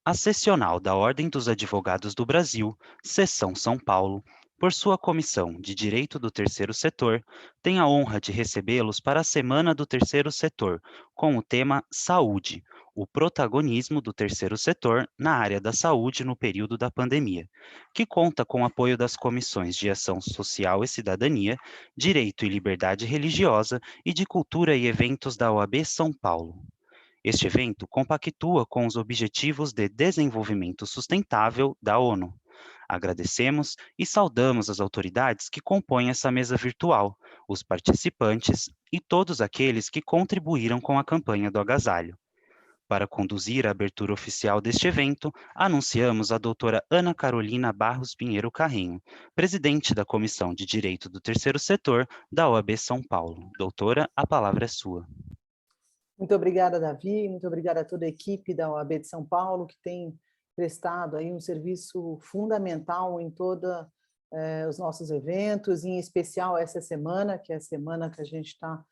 A Seccional da Ordem dos Advogados do Brasil, Seção São Paulo, por sua Comissão de Direito do Terceiro Setor, tem a honra de recebê-los para a Semana do Terceiro Setor, com o tema Saúde, o protagonismo do terceiro setor na área da saúde no período da pandemia, que conta com o apoio das Comissões de Ação Social e Cidadania, Direito e Liberdade Religiosa e de Cultura e Eventos da OAB São Paulo. Este evento compactua com os Objetivos de Desenvolvimento Sustentável da ONU. Agradecemos e saudamos as autoridades que compõem essa mesa virtual, os participantes e todos aqueles que contribuíram com a campanha do agasalho. Para conduzir a abertura oficial deste evento, anunciamos a doutora Ana Carolina Barros Pinheiro Carrinho, presidente da Comissão de Direito do Terceiro Setor da OAB São Paulo. Doutora, a palavra é sua. Muito obrigada, Davi, muito obrigada a toda a equipe da OAB de São Paulo, que tem prestado aí um serviço fundamental em todos os nossos eventos, em especial essa semana, que é a semana que a gente está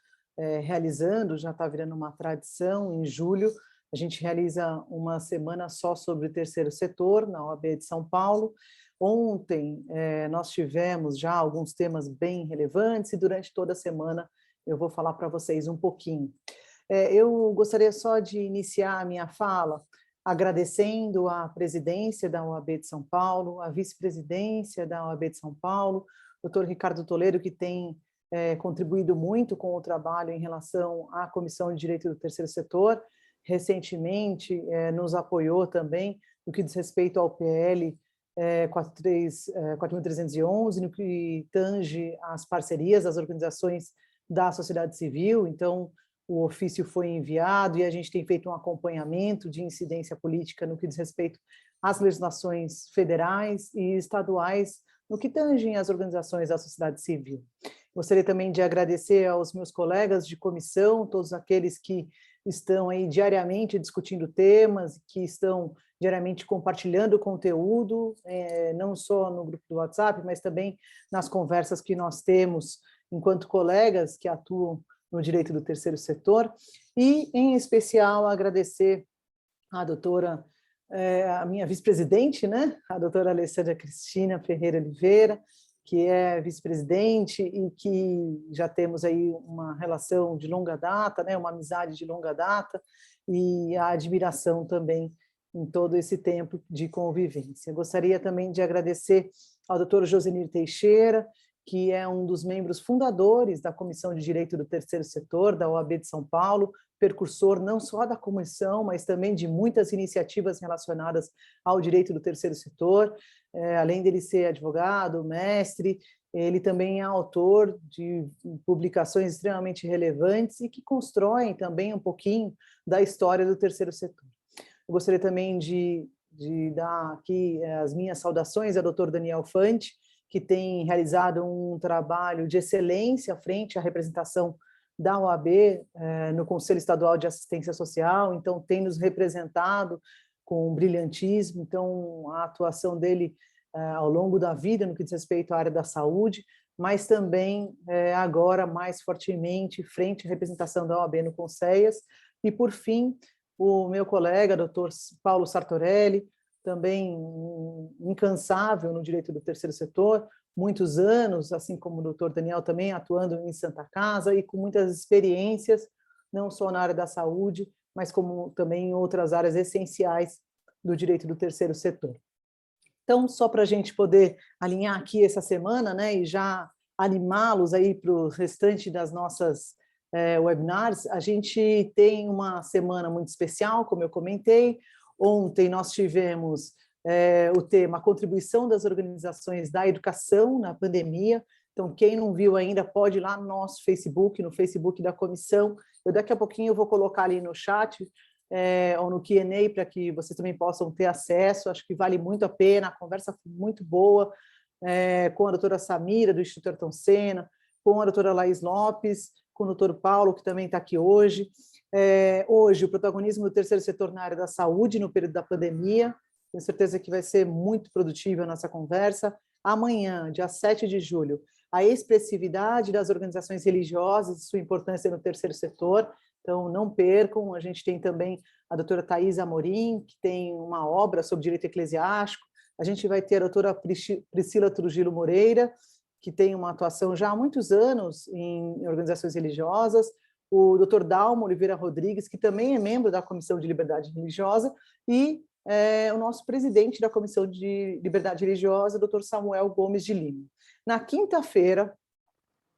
realizando, já está virando uma tradição, em julho, a gente realiza uma semana só sobre o terceiro setor, na OAB de São Paulo. Ontem nós tivemos já alguns temas bem relevantes e durante toda a semana eu vou falar para vocês um pouquinho. Eu gostaria só de iniciar a minha fala agradecendo a presidência da OAB de São Paulo, a vice-presidência da OAB de São Paulo, o doutor Ricardo Toledo, que tem contribuído muito com o trabalho em relação à Comissão de Direito do Terceiro Setor, recentemente nos apoiou também no que diz respeito ao PL 4.311, no que tange às parcerias das organizações da sociedade civil. Então, o ofício foi enviado e a gente tem feito um acompanhamento de incidência política no que diz respeito às legislações federais e estaduais no que tangem às organizações da sociedade civil. Gostaria também de agradecer aos meus colegas de comissão, todos aqueles que estão aí diariamente discutindo temas, que estão diariamente compartilhando conteúdo, não só no grupo do WhatsApp, mas também nas conversas que nós temos enquanto colegas que atuam no direito do terceiro setor, e, em especial, agradecer à doutora, a minha vice-presidente, né, a doutora Alessandra Cristina Ferreira Oliveira, que é vice-presidente e que já temos aí uma relação de longa data, né, uma amizade de longa data, e a admiração também em todo esse tempo de convivência. Gostaria também de agradecer ao doutor Josenir Teixeira, que é um dos membros fundadores da Comissão de Direito do Terceiro Setor, da OAB de São Paulo, precursor não só da comissão, mas também de muitas iniciativas relacionadas ao direito do terceiro setor. Além dele ser advogado, mestre, ele também é autor de publicações extremamente relevantes e que constroem também um pouquinho da história do terceiro setor. Eu gostaria também de dar aqui as minhas saudações ao doutor Daniel Fante, que tem realizado um trabalho de excelência frente à representação da OAB no Conselho Estadual de Assistência Social, então tem nos representado com brilhantismo, então a atuação dele ao longo da vida no que diz respeito à área da saúde, mas também agora mais fortemente frente à representação da OAB no Conselhas, e por fim o meu colega, doutor Paulo Sartorelli, também incansável no direito do terceiro setor, muitos anos, assim como o doutor Daniel também, atuando em Santa Casa e com muitas experiências, não só na área da saúde, mas como também em outras áreas essenciais do direito do terceiro setor. Então, só para a gente poder alinhar aqui essa semana, né, e já animá-los aí para o restante das nossas webinars, a gente tem uma semana muito especial, como eu comentei. Ontem nós tivemos o tema contribuição das organizações da educação na pandemia. Então, quem não viu ainda pode ir lá no nosso Facebook, no Facebook da comissão. Daqui a pouquinho eu vou colocar ali no chat ou no Q&A para que vocês também possam ter acesso. Acho que vale muito a pena, a conversa foi muito boa com a doutora Samira, do Instituto Ayrton Senna, com a doutora Laís Lopes, com o doutor Paulo, que também está aqui hoje. Hoje, o protagonismo do terceiro setor na área da saúde no período da pandemia. Tenho certeza que vai ser muito produtiva a nossa conversa. Amanhã, dia 7 de julho, a expressividade das organizações religiosas e sua importância no terceiro setor. Então, não percam. A gente tem também a doutora Thais Amorim, que tem uma obra sobre direito eclesiástico. A gente vai ter a doutora Priscila Trujillo Moreira, que tem uma atuação já há muitos anos em organizações religiosas, o doutor Dalmo Oliveira Rodrigues, que também é membro da Comissão de Liberdade Religiosa, e o nosso presidente da Comissão de Liberdade Religiosa, doutor Samuel Gomes de Lima. Na quinta-feira,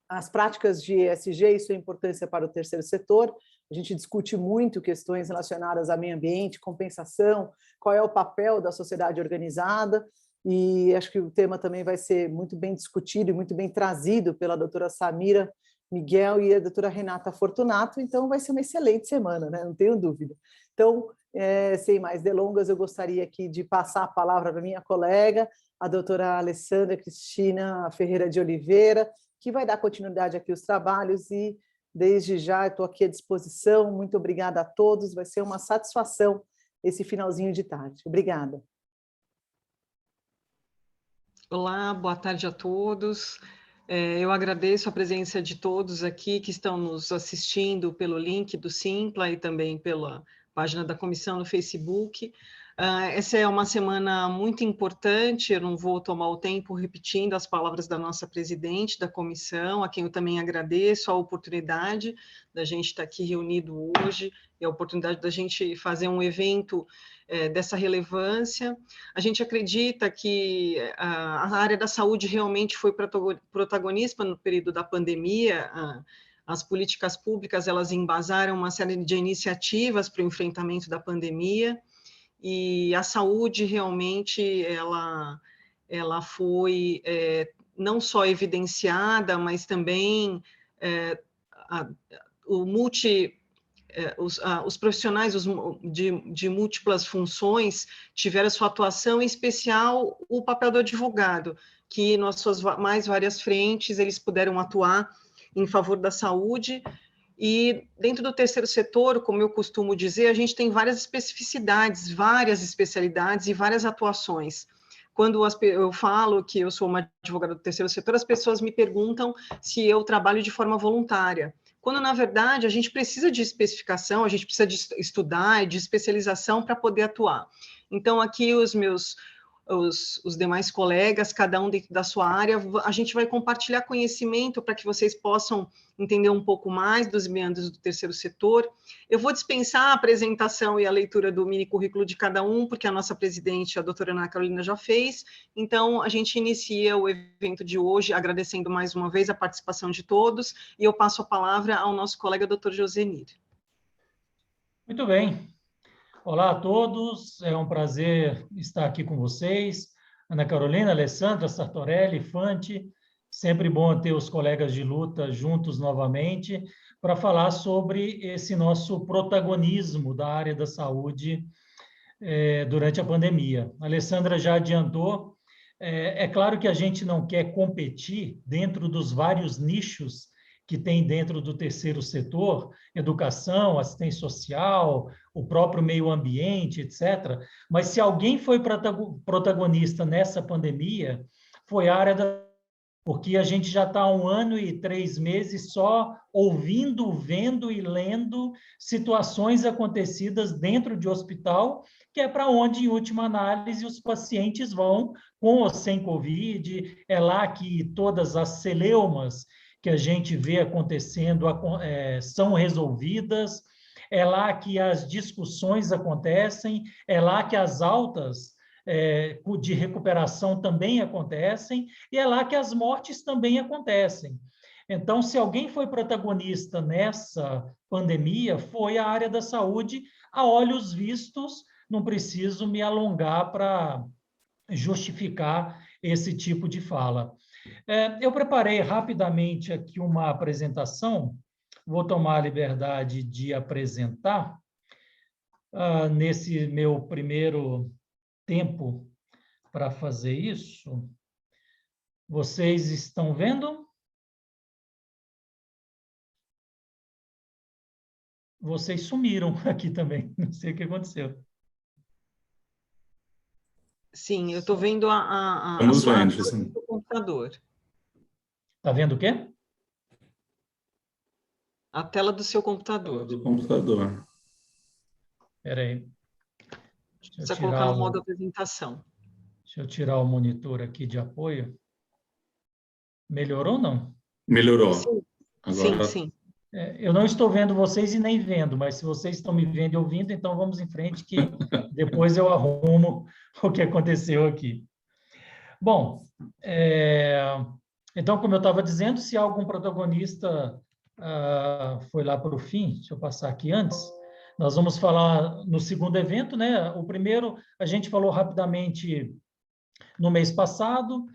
as práticas de ESG e sua importância para o terceiro setor. A gente discute muito questões relacionadas a meio ambiente, compensação, qual é o papel da sociedade organizada, e acho que o tema também vai ser muito bem discutido e muito bem trazido pela doutora Samira Miguel e a doutora Renata Fortunato, então vai ser uma excelente semana, né? Não tenho dúvida. Então, sem mais delongas, eu gostaria aqui de passar a palavra para minha colega, a doutora Alessandra Cristina Ferreira de Oliveira, que vai dar continuidade aqui aos trabalhos, e desde já estou aqui à disposição. Muito obrigada a todos, vai ser uma satisfação esse finalzinho de tarde. Obrigada. Olá, boa tarde a todos. Eu agradeço a presença de todos aqui que estão nos assistindo pelo link do Simpla e também pela página da comissão no Facebook. Essa é uma semana muito importante, eu não vou tomar o tempo repetindo as palavras da nossa presidente da comissão, a quem eu também agradeço a oportunidade da gente estar aqui reunido hoje, e a oportunidade da gente fazer um evento dessa relevância. A gente acredita que a área da saúde realmente foi protagonista no período da pandemia. As políticas públicas, elas embasaram uma série de iniciativas para o enfrentamento da pandemia, e a saúde realmente ela foi não só evidenciada, mas também os profissionais de múltiplas funções tiveram sua atuação, em especial o papel do advogado, que nas suas mais várias frentes eles puderam atuar em favor da saúde. E dentro do terceiro setor, como eu costumo dizer, a gente tem várias especificidades, várias especialidades e várias atuações. Quando eu falo que eu sou uma advogada do terceiro setor, as pessoas me perguntam se eu trabalho de forma voluntária, quando, na verdade, a gente precisa de especificação, a gente precisa de estudar e de especialização para poder atuar. Então, aqui os demais colegas, cada um dentro da sua área, a gente vai compartilhar conhecimento para que vocês possam entender um pouco mais dos meandros do terceiro setor. Eu vou dispensar a apresentação e a leitura do mini currículo de cada um, porque a nossa presidente, a doutora Ana Carolina, já fez. Então, a gente inicia o evento de hoje, agradecendo mais uma vez a participação de todos, e eu passo a palavra ao nosso colega, doutor Josenir. Muito bem. Olá a todos, é um prazer estar aqui com vocês. Ana Carolina, Alessandra, Sartorelli, Fante, sempre bom ter os colegas de luta juntos novamente para falar sobre esse nosso protagonismo da área da saúde durante a pandemia. A Alessandra já adiantou, é claro que a gente não quer competir dentro dos vários nichos que tem dentro do terceiro setor, educação, assistência social, o próprio meio ambiente, etc. Mas se alguém foi protagonista nessa pandemia, foi a área da... Porque a gente já está há 1 ano e 3 meses só ouvindo, vendo e lendo situações acontecidas dentro de hospital, que é para onde, em última análise, os pacientes vão, com ou sem Covid. É lá que todas as celeumas que a gente vê acontecendo são resolvidas, é lá que as discussões acontecem, é lá que as altas de recuperação também acontecem, e é lá que as mortes também acontecem. Então, se alguém foi protagonista nessa pandemia, foi a área da saúde, a olhos vistos. Não preciso me alongar para justificar esse tipo de fala. Eu preparei rapidamente aqui uma apresentação, vou tomar a liberdade de apresentar nesse meu primeiro tempo para fazer isso. Vocês estão vendo? Vocês sumiram aqui também, não sei o que aconteceu. Sim, eu estou vendo a Estamos sua vendo, do computador. Está vendo o quê? A tela do seu computador. Do computador. Espera aí. Precisa colocar no modo apresentação. Deixa eu tirar o monitor aqui de apoio. Melhorou ou não? Melhorou. Sim, Agora... sim. Eu não estou vendo vocês e nem vendo, mas se vocês estão me vendo e ouvindo, então vamos em frente que depois eu arrumo o que aconteceu aqui. Bom, então, como eu estava dizendo, se algum protagonista foi lá para o fim, deixa eu passar aqui antes, nós vamos falar no segundo evento, né? O primeiro, a gente falou rapidamente no mês passado.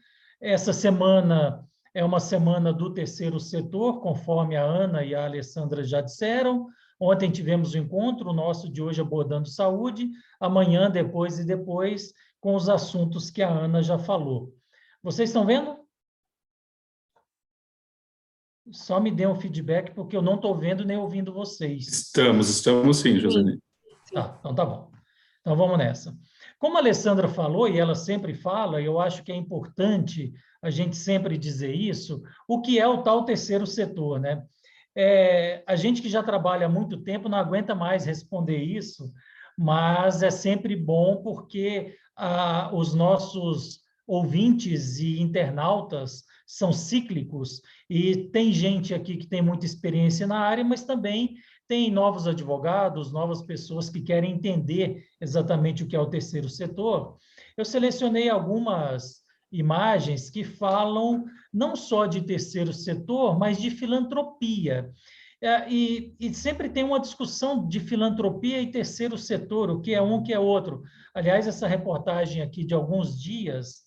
Essa semana é uma semana do terceiro setor, conforme a Ana e a Alessandra já disseram. Ontem tivemos o encontro, o nosso de hoje abordando saúde, amanhã, depois e depois, com os assuntos que a Ana já falou. Vocês estão vendo? Só me dê um feedback, porque eu não estou vendo nem ouvindo vocês. Estamos sim, Joseli. Tá, então tá bom. Então vamos nessa. Como a Alessandra falou, e ela sempre fala, e eu acho que é importante a gente sempre dizer isso, o que é o tal terceiro setor, né? A gente que já trabalha há muito tempo não aguenta mais responder isso, mas é sempre bom porque os nossos ouvintes e internautas são cíclicos e tem gente aqui que tem muita experiência na área, mas também tem novos advogados, novas pessoas que querem entender exatamente o que é o terceiro setor. Eu selecionei algumas imagens que falam não só de terceiro setor, mas de filantropia. E sempre tem uma discussão de filantropia e terceiro setor, o que é um, o que é outro. Aliás, essa reportagem aqui de alguns dias,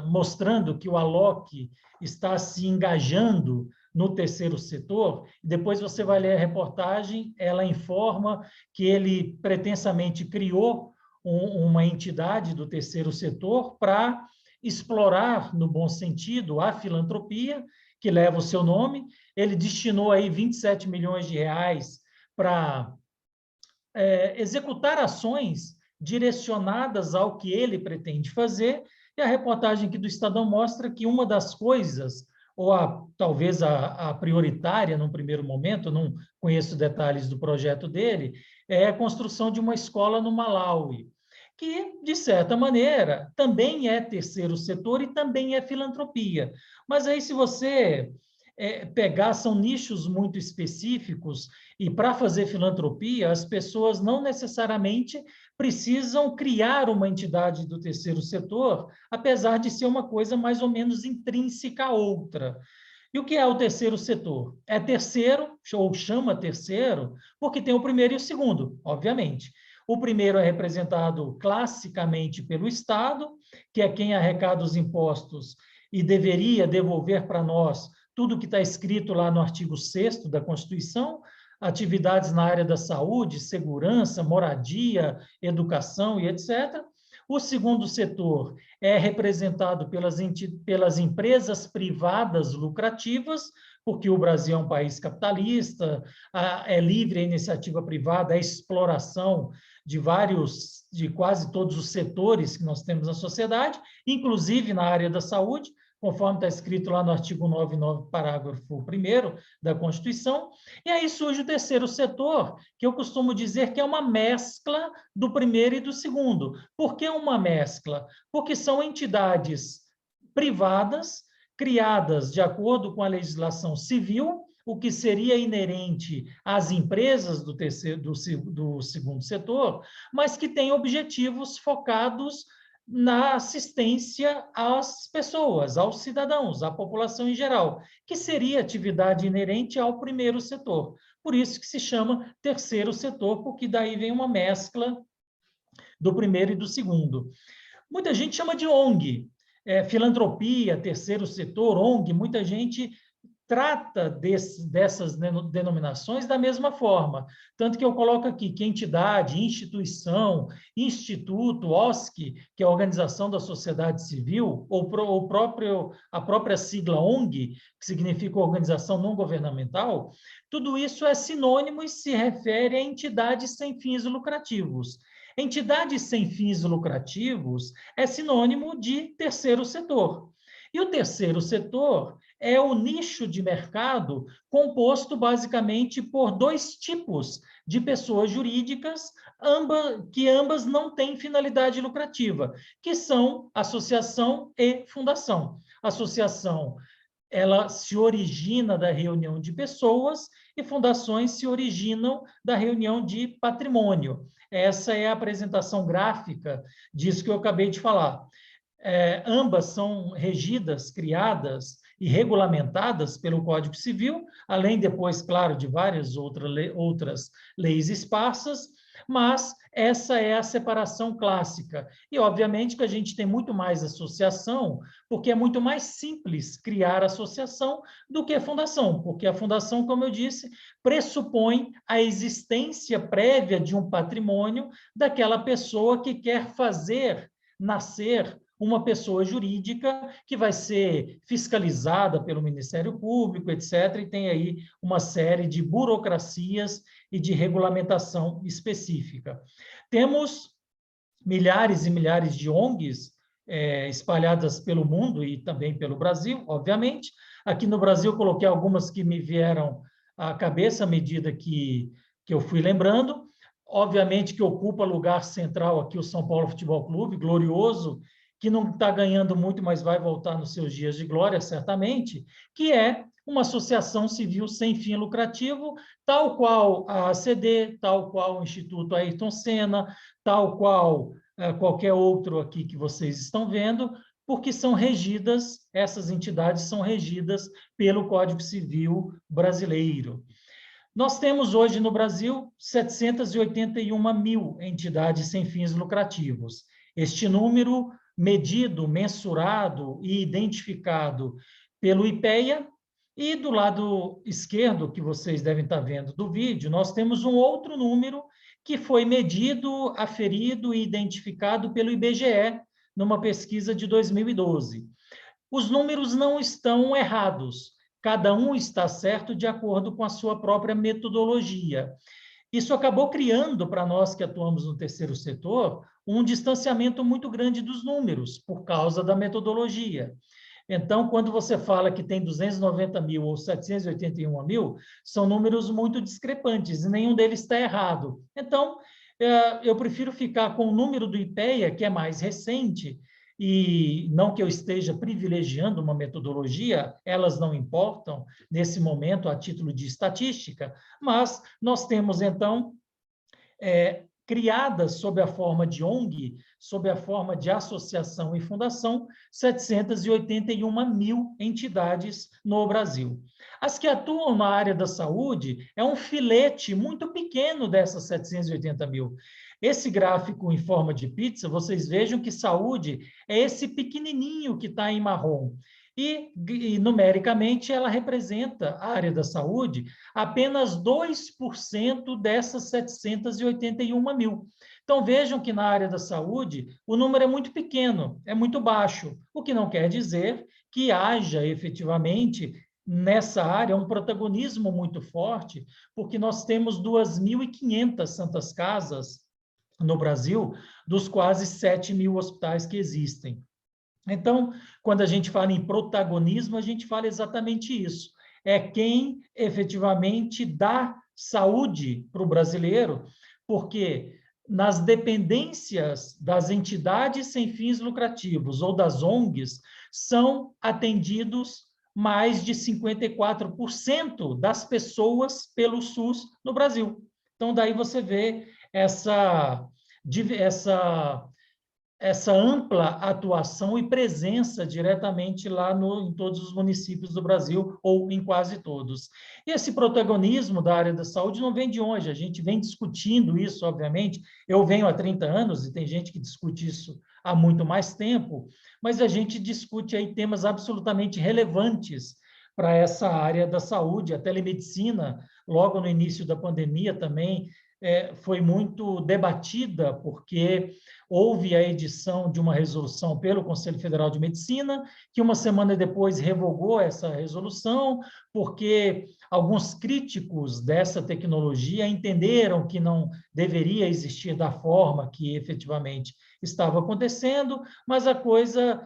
mostrando que o ALOC está se engajando no terceiro setor, depois você vai ler a reportagem, ela informa que ele pretensamente criou uma entidade do terceiro setor para explorar, no bom sentido, a filantropia, que leva o seu nome. Ele destinou aí 27 milhões de reais para executar ações direcionadas ao que ele pretende fazer, e a reportagem aqui do Estadão mostra que uma das coisas, ou talvez a prioritária num primeiro momento, não conheço detalhes do projeto dele, é a construção de uma escola no Malawi, que, de certa maneira, também é terceiro setor e também é filantropia. Mas aí, se você pegar, são nichos muito específicos, e para fazer filantropia, as pessoas não necessariamente precisam criar uma entidade do terceiro setor, apesar de ser uma coisa mais ou menos intrínseca à outra. E o que é o terceiro setor? É terceiro, ou chama terceiro, porque tem o primeiro e o segundo, obviamente. O primeiro é representado classicamente pelo Estado, que é quem arrecada os impostos e deveria devolver para nós tudo que está escrito lá no artigo 6º da Constituição, atividades na área da saúde, segurança, moradia, educação e etc. O segundo setor é representado pelas empresas privadas lucrativas, porque o Brasil é um país capitalista, é livre a iniciativa privada, a exploração de quase todos os setores que nós temos na sociedade, inclusive na área da saúde, conforme está escrito lá no artigo 99, parágrafo 1º da Constituição. E aí surge o terceiro setor, que eu costumo dizer que é uma mescla do primeiro e do segundo. Por que uma mescla? Porque são entidades privadas, criadas de acordo com a legislação civil, o que seria inerente às empresas do segundo setor, mas que têm objetivos focados na assistência às pessoas, aos cidadãos, à população em geral, que seria atividade inerente ao primeiro setor. Por isso que se chama terceiro setor, porque daí vem uma mescla do primeiro e do segundo. Muita gente chama de ONG, filantropia, terceiro setor, ONG, muita gente trata dessas denominações da mesma forma. Tanto que eu coloco aqui que entidade, instituição, instituto, OSC, que é a Organização da Sociedade Civil, ou a própria sigla ONG, que significa Organização Não Governamental, tudo isso é sinônimo e se refere a entidades sem fins lucrativos. Entidades sem fins lucrativos é sinônimo de terceiro setor. E o terceiro setor é o nicho de mercado composto basicamente por dois tipos de pessoas jurídicas, que ambas não têm finalidade lucrativa, que são associação e fundação. Associação, ela se origina da reunião de pessoas e fundações se originam da reunião de patrimônio. Essa é a apresentação gráfica disso que eu acabei de falar. Ambas são regidas, criadas e regulamentadas pelo Código Civil, além depois, claro, de várias outras leis esparsas, mas essa é a separação clássica. E, obviamente, que a gente tem muito mais associação, porque é muito mais simples criar associação do que a fundação, porque a fundação, como eu disse, pressupõe a existência prévia de um patrimônio daquela pessoa que quer fazer nascer uma pessoa jurídica que vai ser fiscalizada pelo Ministério Público, etc., e tem aí uma série de burocracias e de regulamentação específica. Temos milhares e milhares de ONGs espalhadas pelo mundo e também pelo Brasil, obviamente. Aqui no Brasil, coloquei algumas que me vieram à cabeça à medida que eu fui lembrando. Obviamente que ocupa lugar central aqui o São Paulo Futebol Clube, glorioso, que não está ganhando muito, mas vai voltar nos seus dias de glória, certamente, que é uma associação civil sem fim lucrativo, tal qual a ACD, tal qual o Instituto Ayrton Senna, tal qual qualquer outro aqui que vocês estão vendo, porque são regidas, essas entidades são regidas pelo Código Civil brasileiro. Nós temos hoje no Brasil 781 mil entidades sem fins lucrativos. Este número medido, mensurado e identificado pelo IPEA, e do lado esquerdo, que vocês devem estar vendo do vídeo, nós temos um outro número que foi medido, aferido e identificado pelo IBGE, numa pesquisa de 2012. Os números não estão errados, cada um está certo de acordo com a sua própria metodologia. Isso acabou criando, para nós que atuamos no terceiro setor, um distanciamento muito grande dos números, por causa da metodologia. Então, quando você fala que tem 290 mil ou 781 mil, são números muito discrepantes, e nenhum deles está errado. Então, eu prefiro ficar com o número do IPEA, que é mais recente, e não que eu esteja privilegiando uma metodologia, elas não importam nesse momento a título de estatística, mas nós temos, então, criadas sob a forma de ONG, sob a forma de associação e fundação, 781 mil entidades no Brasil. As que atuam na área da saúde é um filete muito pequeno dessas 780 mil. Esse gráfico em forma de pizza, vocês vejam que saúde é esse pequenininho que está em marrom. E, numericamente, ela representa, a área da saúde, apenas 2% dessas 781 mil. Então, vejam que na área da saúde, o número é muito pequeno, é muito baixo, o que não quer dizer que haja, efetivamente, nessa área, um protagonismo muito forte, porque nós temos 2.500 santas casas no Brasil, dos quase 7 mil hospitais que existem. Então, quando a gente fala em protagonismo, a gente fala exatamente isso. É quem efetivamente dá saúde para o brasileiro, porque nas dependências das entidades sem fins lucrativos ou das ONGs, são atendidos mais de 54% das pessoas pelo SUS no Brasil. Então, daí você vê essa ampla atuação e presença diretamente lá em todos os municípios do Brasil, ou em quase todos. E esse protagonismo da área da saúde não vem de hoje, a gente vem discutindo isso, obviamente. Eu venho há 30 anos, e tem gente que discute isso há muito mais tempo, mas a gente discute aí temas absolutamente relevantes para essa área da saúde. A telemedicina, logo no início da pandemia também, foi muito debatida, porque houve a edição de uma resolução pelo Conselho Federal de Medicina, que uma semana depois revogou essa resolução, porque alguns críticos dessa tecnologia entenderam que não deveria existir da forma que efetivamente estava acontecendo, mas a coisa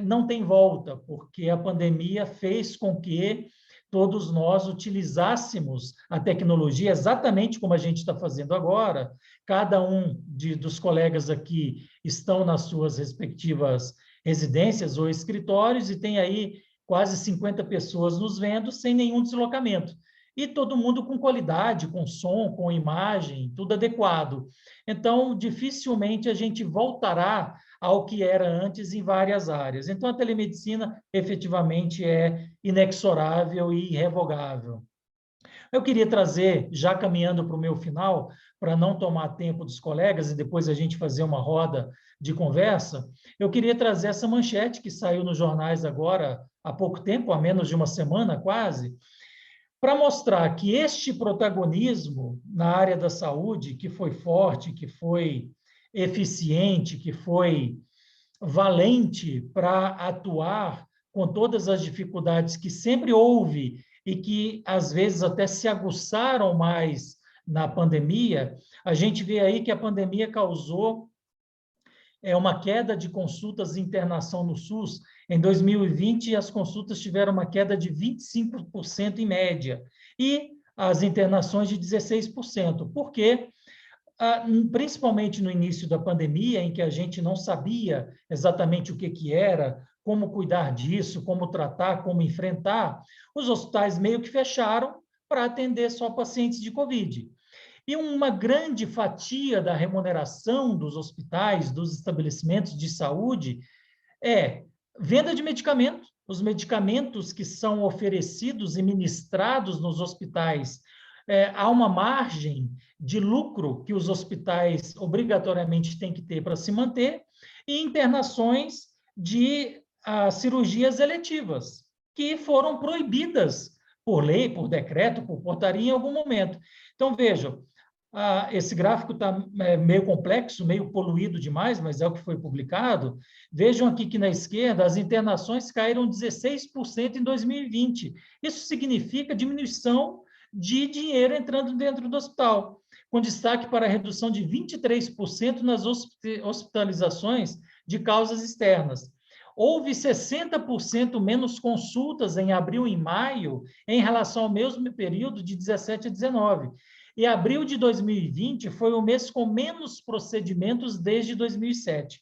não tem volta, porque a pandemia fez com que todos nós utilizássemos a tecnologia exatamente como a gente está fazendo agora. Cada um dos colegas aqui estão nas suas respectivas residências ou escritórios e tem aí quase 50 pessoas nos vendo sem nenhum deslocamento. E todo mundo com qualidade, com som, com imagem, tudo adequado. Então, dificilmente a gente voltará ao que era antes em várias áreas. Então, a telemedicina efetivamente é inexorável e irrevogável. Eu queria trazer, já caminhando para o meu final, para não tomar tempo dos colegas e depois a gente fazer uma roda de conversa, eu queria trazer essa manchete que saiu nos jornais agora há pouco tempo, há menos de uma semana quase, para mostrar que este protagonismo na área da saúde, que foi forte, que foi eficiente, que foi valente para atuar com todas as dificuldades que sempre houve e que, às vezes, até se aguçaram mais na pandemia, a gente vê aí que a pandemia causou uma queda de consultas e internação no SUS. Em 2020, as consultas tiveram uma queda de 25% em média, e as internações de 16%. Por quê? Principalmente no início da pandemia, em que a gente não sabia exatamente o que era, como cuidar disso, como tratar, como enfrentar, os hospitais meio que fecharam para atender só pacientes de Covid. E uma grande fatia da remuneração dos hospitais, dos estabelecimentos de saúde, é venda de medicamentos. Os medicamentos que são oferecidos e ministrados nos hospitais, há uma margem de lucro que os hospitais obrigatoriamente têm que ter para se manter, e internações de cirurgias eletivas, que foram proibidas por lei, por decreto, por portaria em algum momento. Então, vejam, esse gráfico está meio complexo, meio poluído demais, mas é o que foi publicado. Vejam aqui que na esquerda as internações caíram 16% em 2020. Isso significa diminuição de dinheiro entrando dentro do hospital, com destaque para a redução de 23% nas hospitalizações de causas externas. Houve 60% menos consultas em abril e maio em relação ao mesmo período de 17 a 19. E abril de 2020 foi o mês com menos procedimentos desde 2007.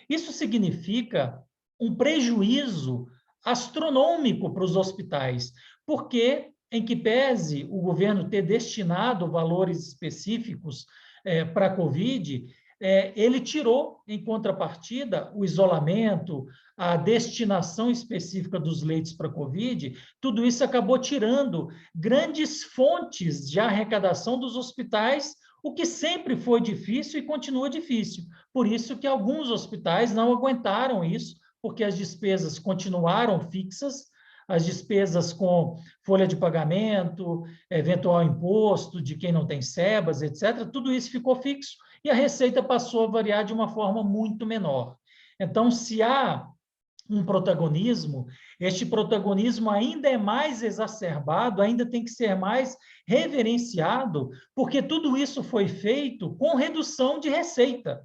Isso significa um prejuízo astronômico para os hospitais, porque, em que pese o governo ter destinado valores específicos para a Covid, ele tirou, em contrapartida, o isolamento, a destinação específica dos leitos para a Covid. Tudo isso acabou tirando grandes fontes de arrecadação dos hospitais, o que sempre foi difícil e continua difícil. Por isso que alguns hospitais não aguentaram isso, porque as despesas continuaram fixas, as despesas com folha de pagamento, eventual imposto de quem não tem SEBAS, etc., tudo isso ficou fixo e a receita passou a variar de uma forma muito menor. Então, se há um protagonismo, este protagonismo ainda é mais exacerbado, ainda tem que ser mais reverenciado, porque tudo isso foi feito com redução de receita.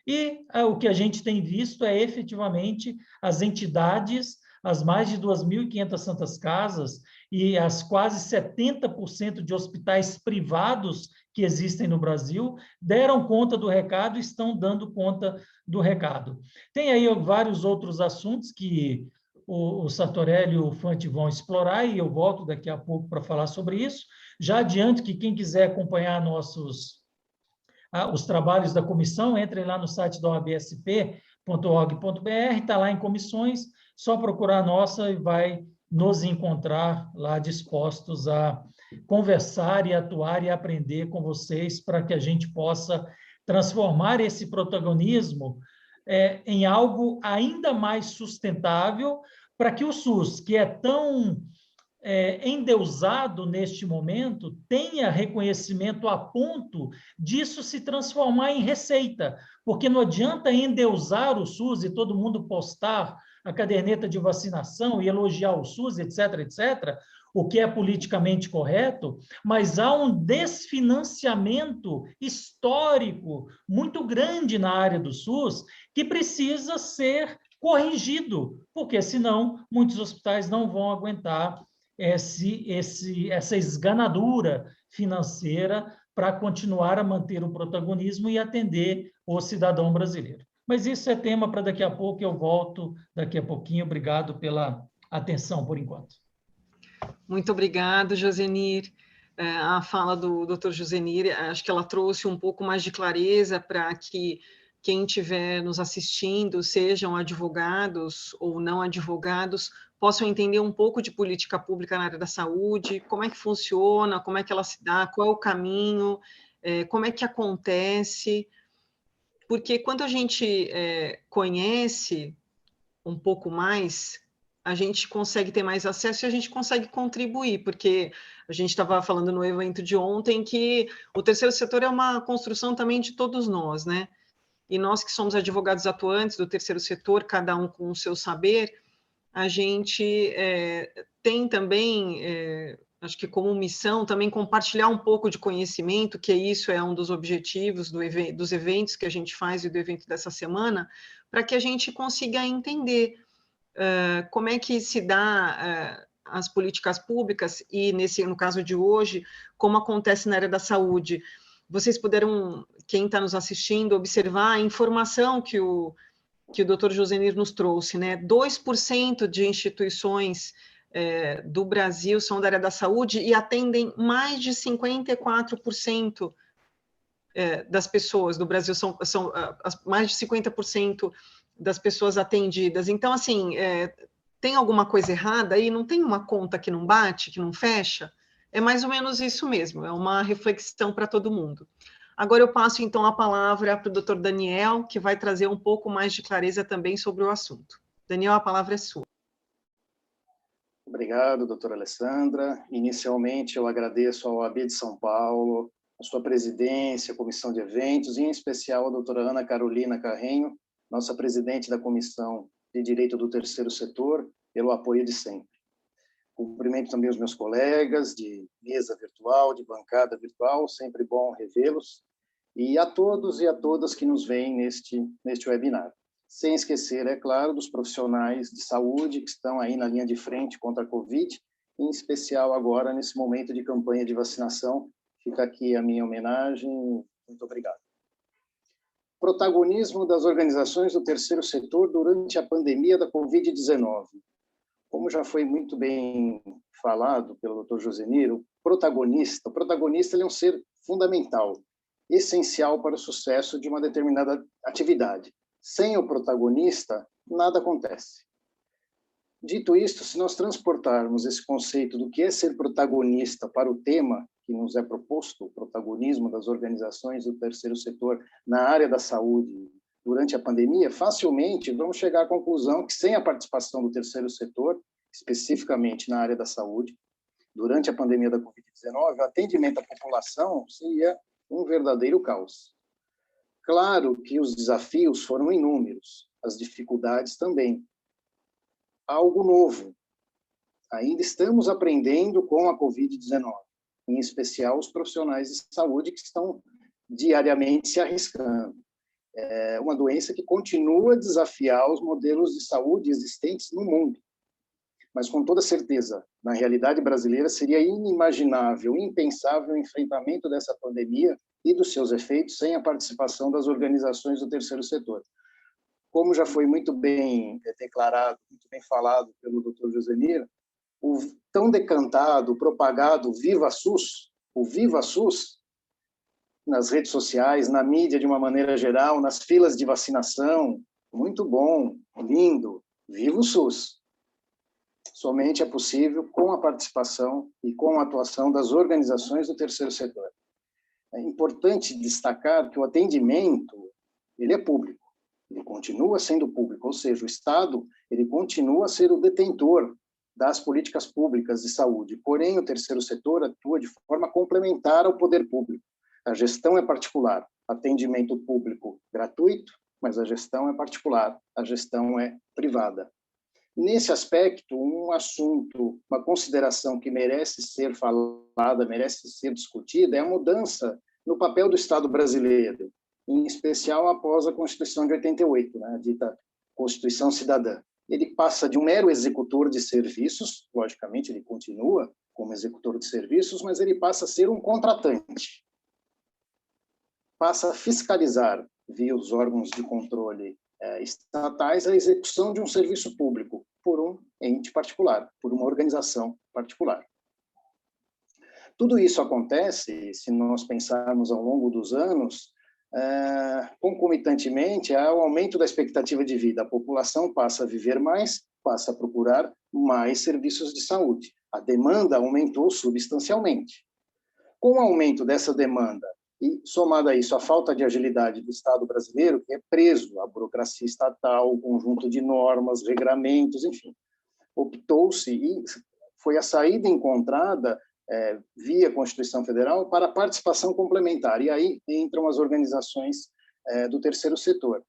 E o que a gente tem visto é efetivamente as entidades, as mais de 2.500 santas casas e as quase 70% de hospitais privados que existem no Brasil deram conta do recado e estão dando conta do recado. Tem aí vários outros assuntos que o Sartorelli e o Fanti vão explorar, e eu volto daqui a pouco para falar sobre isso. Já adianto que quem quiser acompanhar os trabalhos da comissão, entrem lá no site da oabsp.org.br, está lá em comissões, só procurar a nossa e vai nos encontrar lá dispostos a conversar e atuar e aprender com vocês para que a gente possa transformar esse protagonismo em algo ainda mais sustentável, para que o SUS, que é tão endeusado neste momento tenha reconhecimento a ponto disso se transformar em receita, porque não adianta endeusar o SUS e todo mundo postar a caderneta de vacinação e elogiar o SUS, etc., etc., o que é politicamente correto, mas há um desfinanciamento histórico muito grande na área do SUS que precisa ser corrigido, porque senão muitos hospitais não vão aguentar essa esganadura financeira para continuar a manter o protagonismo e atender o cidadão brasileiro. Mas isso é tema para daqui a pouco, eu volto daqui a pouquinho. Obrigado pela atenção por enquanto. Muito obrigado, Josenir. A fala do Dr. Josenir, acho que ela trouxe um pouco mais de clareza para que quem estiver nos assistindo, sejam advogados ou não advogados, possam entender um pouco de política pública na área da saúde, como é que funciona, como é que ela se dá, qual é o caminho, como é que acontece, porque quando a gente conhece um pouco mais, a gente consegue ter mais acesso e a gente consegue contribuir, porque a gente estava falando no evento de ontem que o terceiro setor é uma construção também de todos nós, né? E nós que somos advogados atuantes do terceiro setor, cada um com o seu saber, a gente tem também, acho que como missão, também compartilhar um pouco de conhecimento, que isso é um dos objetivos dos eventos que a gente faz e do evento dessa semana, para que a gente consiga entender como é que se dá as políticas públicas e, no caso de hoje, como acontece na área da saúde. Vocês puderam, quem está nos assistindo, observar a informação que o Dr. Josenir nos trouxe, né? 2% de instituições do Brasil são da área da saúde e atendem mais de 54% das pessoas do Brasil, são mais de 50% das pessoas atendidas. Então, assim, tem alguma coisa errada aí? Não tem uma conta que não bate, que não fecha? É mais ou menos isso mesmo, é uma reflexão para todo mundo. Agora eu passo, então, a palavra para o Dr. Daniel, que vai trazer um pouco mais de clareza também sobre o assunto. Daniel, a palavra é sua. Obrigado, doutora Alessandra. Inicialmente, eu agradeço ao OAB de São Paulo, a sua presidência, a comissão de eventos, e em especial a doutora Ana Carolina Carrenho, nossa presidente da Comissão de Direito do Terceiro Setor, pelo apoio de sempre. Cumprimento também os meus colegas de mesa virtual, de bancada virtual, sempre bom revê-los, e a todos e a todas que nos veem neste webinar. Sem esquecer, é claro, dos profissionais de saúde que estão aí na linha de frente contra a Covid, em especial agora nesse momento de campanha de vacinação. Fica aqui a minha homenagem. Muito obrigado. Protagonismo das organizações do terceiro setor durante a pandemia da Covid-19. Como já foi muito bem falado pelo Dr. Josenir, o protagonista ele é um ser fundamental, essencial para o sucesso de uma determinada atividade. Sem o protagonista, nada acontece. Dito isto, se nós transportarmos esse conceito do que é ser protagonista para o tema que nos é proposto, o protagonismo das organizações do terceiro setor na área da saúde durante a pandemia, facilmente vamos chegar à conclusão que sem a participação do terceiro setor, especificamente na área da saúde, durante a pandemia da Covid-19, o atendimento à população seria um verdadeiro caos. Claro que os desafios foram inúmeros, as dificuldades também. Algo novo. Ainda estamos aprendendo com a Covid-19, em especial os profissionais de saúde que estão diariamente se arriscando. É uma doença que continua a desafiar os modelos de saúde existentes no mundo. Mas, com toda certeza, na realidade brasileira, seria inimaginável, impensável o enfrentamento dessa pandemia e dos seus efeitos sem a participação das organizações do terceiro setor. Como já foi muito bem declarado, muito bem falado pelo Dr. Josenir, o tão decantado, propagado Viva SUS, o Viva SUS, nas redes sociais, na mídia de uma maneira geral, nas filas de vacinação, muito bom, lindo, viva o SUS. Somente é possível com a participação e com a atuação das organizações do terceiro setor. É importante destacar que o atendimento, ele é público, ele continua sendo público, ou seja, o Estado, ele continua a ser o detentor das políticas públicas de saúde. Porém, o terceiro setor atua de forma complementar ao poder público. A gestão é particular, atendimento público gratuito, mas a gestão é particular, a gestão é privada. Nesse aspecto, um assunto, uma consideração que merece ser falada, merece ser discutida, é a mudança no papel do Estado brasileiro, em especial após a Constituição de 88, né, a dita Constituição Cidadã. Ele passa de um mero executor de serviços, logicamente ele continua como executor de serviços, mas ele passa a ser um contratante. Passa a fiscalizar, via os órgãos de controle estatais, a execução de um serviço público por um ente particular, por uma organização particular. Tudo isso acontece, se nós pensarmos ao longo dos anos, concomitantemente ao aumento da expectativa de vida. A população passa a viver mais, passa a procurar mais serviços de saúde. A demanda aumentou substancialmente. Com o aumento dessa demanda e, somado a isso, a falta de agilidade do Estado brasileiro, que é preso à burocracia estatal, o conjunto de normas, regramentos, enfim, optou-se e foi a saída encontrada via Constituição Federal para a participação complementar. E aí entram as organizações do terceiro setor.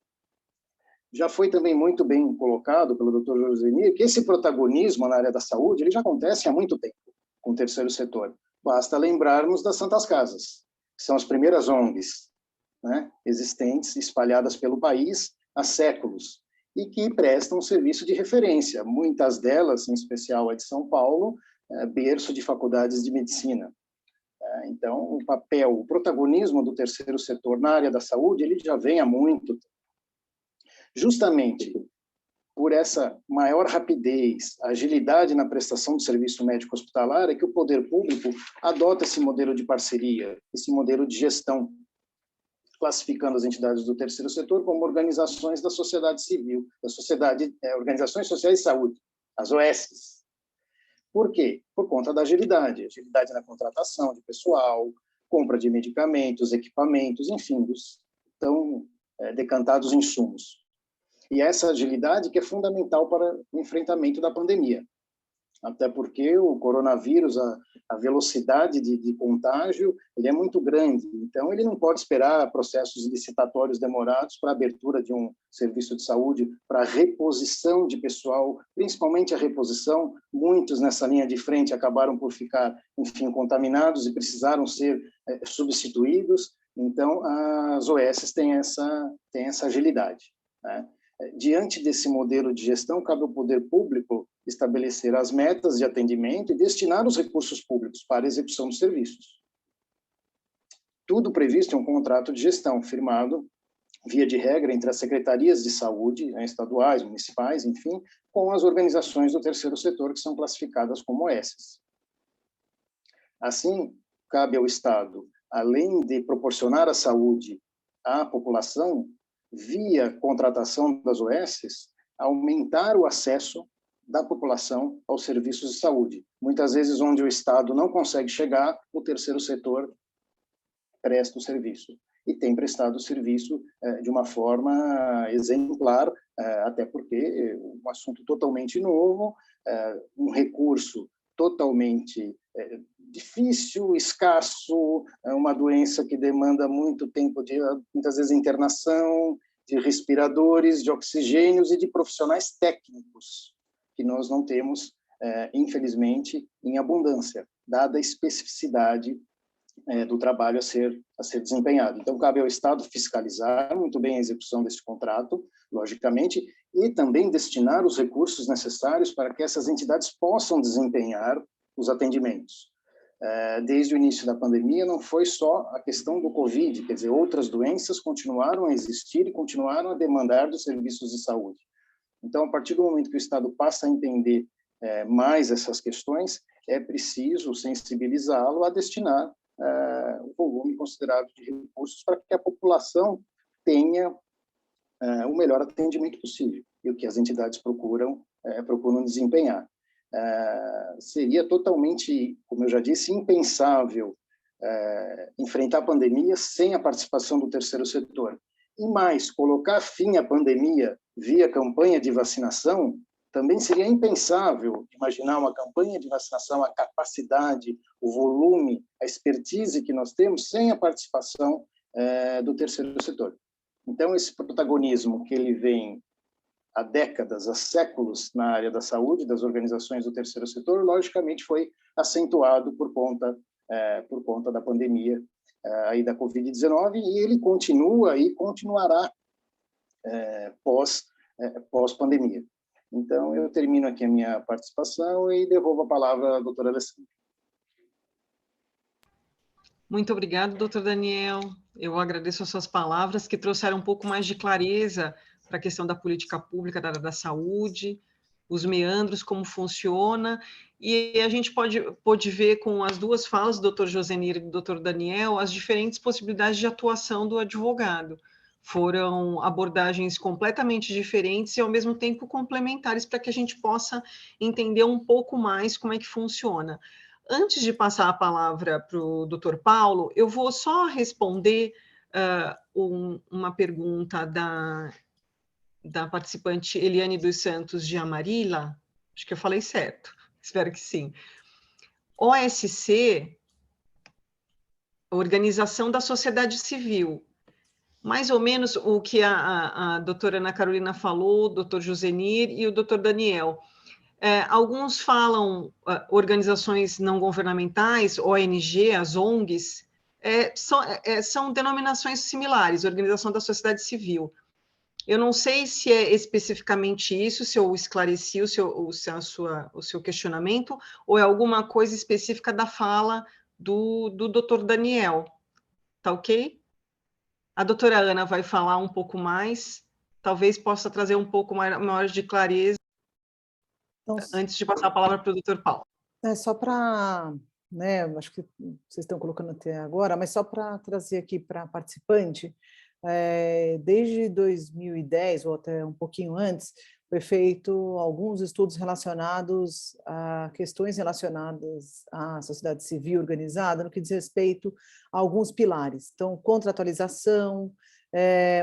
Já foi também muito bem colocado pelo Dr. Josenir que esse protagonismo na área da saúde ele já acontece há muito tempo com o terceiro setor. Basta lembrarmos das Santas Casas, que são as primeiras ONGs, né, existentes, espalhadas pelo país há séculos, e que prestam serviço de referência, muitas delas, em especial a de São Paulo, berço de faculdades de medicina. Então, o papel, o protagonismo do terceiro setor na área da saúde, ele já vem há muito tempo. Justamente por essa maior rapidez, agilidade na prestação de serviço médico hospitalar, é que o poder público adota esse modelo de parceria, esse modelo de gestão, classificando as entidades do terceiro setor como organizações da sociedade civil, organizações sociais de saúde, as OSs. Por quê? Por conta da agilidade na contratação de pessoal, compra de medicamentos, equipamentos, enfim, dos tão decantados insumos. E essa agilidade que é fundamental para o enfrentamento da pandemia. Até porque o coronavírus, a velocidade de contágio, ele é muito grande. Então, ele não pode esperar processos licitatórios demorados para a abertura de um serviço de saúde, para a reposição de pessoal, principalmente a reposição. Muitos nessa linha de frente acabaram por ficar, enfim, contaminados e precisaram ser substituídos. Então, as OS têm essa agilidade, né? Diante desse modelo de gestão, cabe ao poder público estabelecer as metas de atendimento e destinar os recursos públicos para a execução dos serviços. Tudo previsto em um contrato de gestão firmado, via de regra, entre as secretarias de saúde, estaduais, municipais, enfim, com as organizações do terceiro setor, que são classificadas como OS. Assim, cabe ao Estado, além de proporcionar a saúde à população, via contratação das OS, aumentar o acesso da população aos serviços de saúde. Muitas vezes, onde o Estado não consegue chegar, o terceiro setor presta o serviço. E tem prestado o serviço de uma forma exemplar, até porque é um assunto totalmente novo, um recurso totalmente difícil, escasso, uma doença que demanda muito tempo, muitas vezes, internação, de respiradores, de oxigênios e de profissionais técnicos, que nós não temos, infelizmente, em abundância, dada a especificidade do trabalho a ser desempenhado. Então, cabe ao Estado fiscalizar muito bem a execução desse contrato, logicamente, e também destinar os recursos necessários para que essas entidades possam desempenhar os atendimentos. Desde o início da pandemia, não foi só a questão do Covid, quer dizer, outras doenças continuaram a existir e continuaram a demandar dos serviços de saúde. Então, a partir do momento que o Estado passa a entender mais essas questões, é preciso sensibilizá-lo a destinar um volume considerável de recursos para que a população tenha o melhor atendimento possível, e o que as entidades procuram desempenhar. Seria totalmente, como eu já disse, impensável enfrentar a pandemia sem a participação do terceiro setor. E mais, colocar fim à pandemia via campanha de vacinação Também seria impensável imaginar uma campanha de vacinação, a capacidade, o volume, a expertise que nós temos sem a participação do terceiro setor. Então, esse protagonismo que ele vem há décadas, há séculos na área da saúde, das organizações do terceiro setor, logicamente foi acentuado por conta da pandemia aí da Covid-19, e ele continua e continuará pós-pandemia. Então, eu termino aqui a minha participação e devolvo a palavra à doutora Alessandra. Muito obrigado, doutor Daniel. Eu agradeço as suas palavras, que trouxeram um pouco mais de clareza para a questão da política pública da área da saúde, os meandros, como funciona, e a gente pode ver com as duas falas, do doutor Josenir e do doutor Daniel, as diferentes possibilidades de atuação do advogado. Foram abordagens completamente diferentes e, ao mesmo tempo, complementares para que a gente possa entender um pouco mais como é que funciona. Antes de passar a palavra para o doutor Paulo, eu vou só responder uma pergunta da participante Eliane dos Santos de Amarila. Acho que eu falei certo, espero que sim. OSC, Organização da Sociedade Civil. Mais ou menos o que a doutora Ana Carolina falou, o doutor Josenir e o doutor Daniel. Alguns falam organizações não governamentais, ONG, as ONGs, são denominações similares, Organização da Sociedade Civil. Eu não sei se é especificamente isso, se eu esclareci o seu questionamento, ou é alguma coisa específica da fala do doutor Daniel. Tá ok? A doutora Ana vai falar um pouco mais, talvez possa trazer um pouco maior de clareza, então, antes de passar a palavra para o doutor Paulo. Só para, acho que vocês estão colocando até agora, mas só para trazer aqui para a participante, desde 2010, ou até um pouquinho antes, foi feito alguns estudos relacionados a questões relacionadas à sociedade civil organizada, no que diz respeito a alguns pilares. Então, contratualização,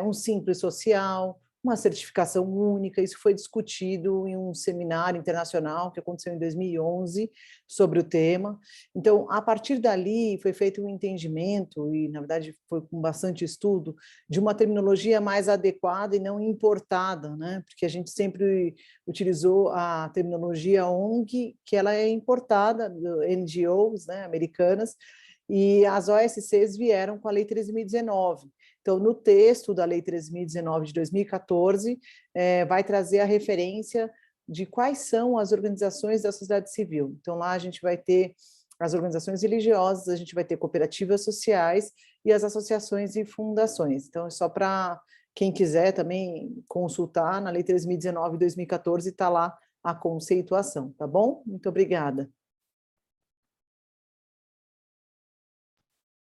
um simples social, uma certificação única. Isso foi discutido em um seminário internacional que aconteceu em 2011 sobre o tema. Então, a partir dali, foi feito um entendimento, e, na verdade, foi com bastante estudo, de uma terminologia mais adequada e não importada, né? Porque a gente sempre utilizou a terminologia ONG, que ela é importada, NGOs, né, americanas, e as OSCs vieram com a Lei 13.019. Então, no texto da Lei 13.019 de 2014, vai trazer a referência de quais são as organizações da sociedade civil. Então, lá a gente vai ter as organizações religiosas, a gente vai ter cooperativas sociais e as associações e fundações. Então, é só para quem quiser também consultar, na Lei 13.019 de 2014 está lá a conceituação, tá bom? Muito obrigada.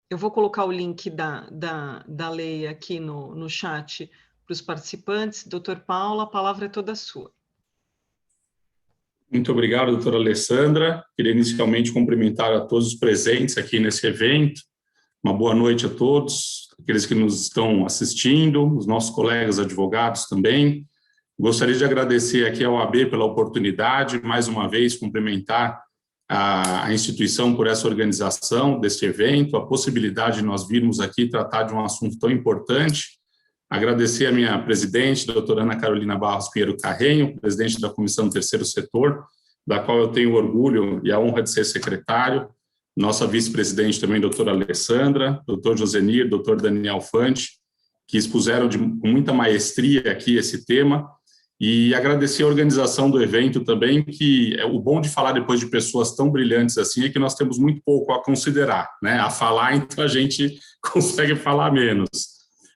Eu vou colocar o link da lei aqui no chat para os participantes. Doutor Paulo, a palavra é toda sua. Muito obrigado, doutora Alessandra. Queria inicialmente cumprimentar a todos os presentes aqui nesse evento. Uma boa noite a todos, aqueles que nos estão assistindo, os nossos colegas advogados também. Gostaria de agradecer aqui ao OAB pela oportunidade, mais uma vez cumprimentar a instituição por essa organização deste evento, a possibilidade de nós virmos aqui tratar de um assunto tão importante. Agradecer a minha presidente, doutora Ana Carolina Barros Pinheiro Carrenho, presidente da Comissão do Terceiro Setor, da qual eu tenho orgulho e a honra de ser secretário, nossa vice-presidente também, doutora Alessandra, doutor Josenir, doutor Daniel Fante, que expuseram com muita maestria aqui esse tema, e agradecer a organização do evento também, que o bom de falar depois de pessoas tão brilhantes assim é que nós temos muito pouco a considerar, né? A falar, então a gente consegue falar menos.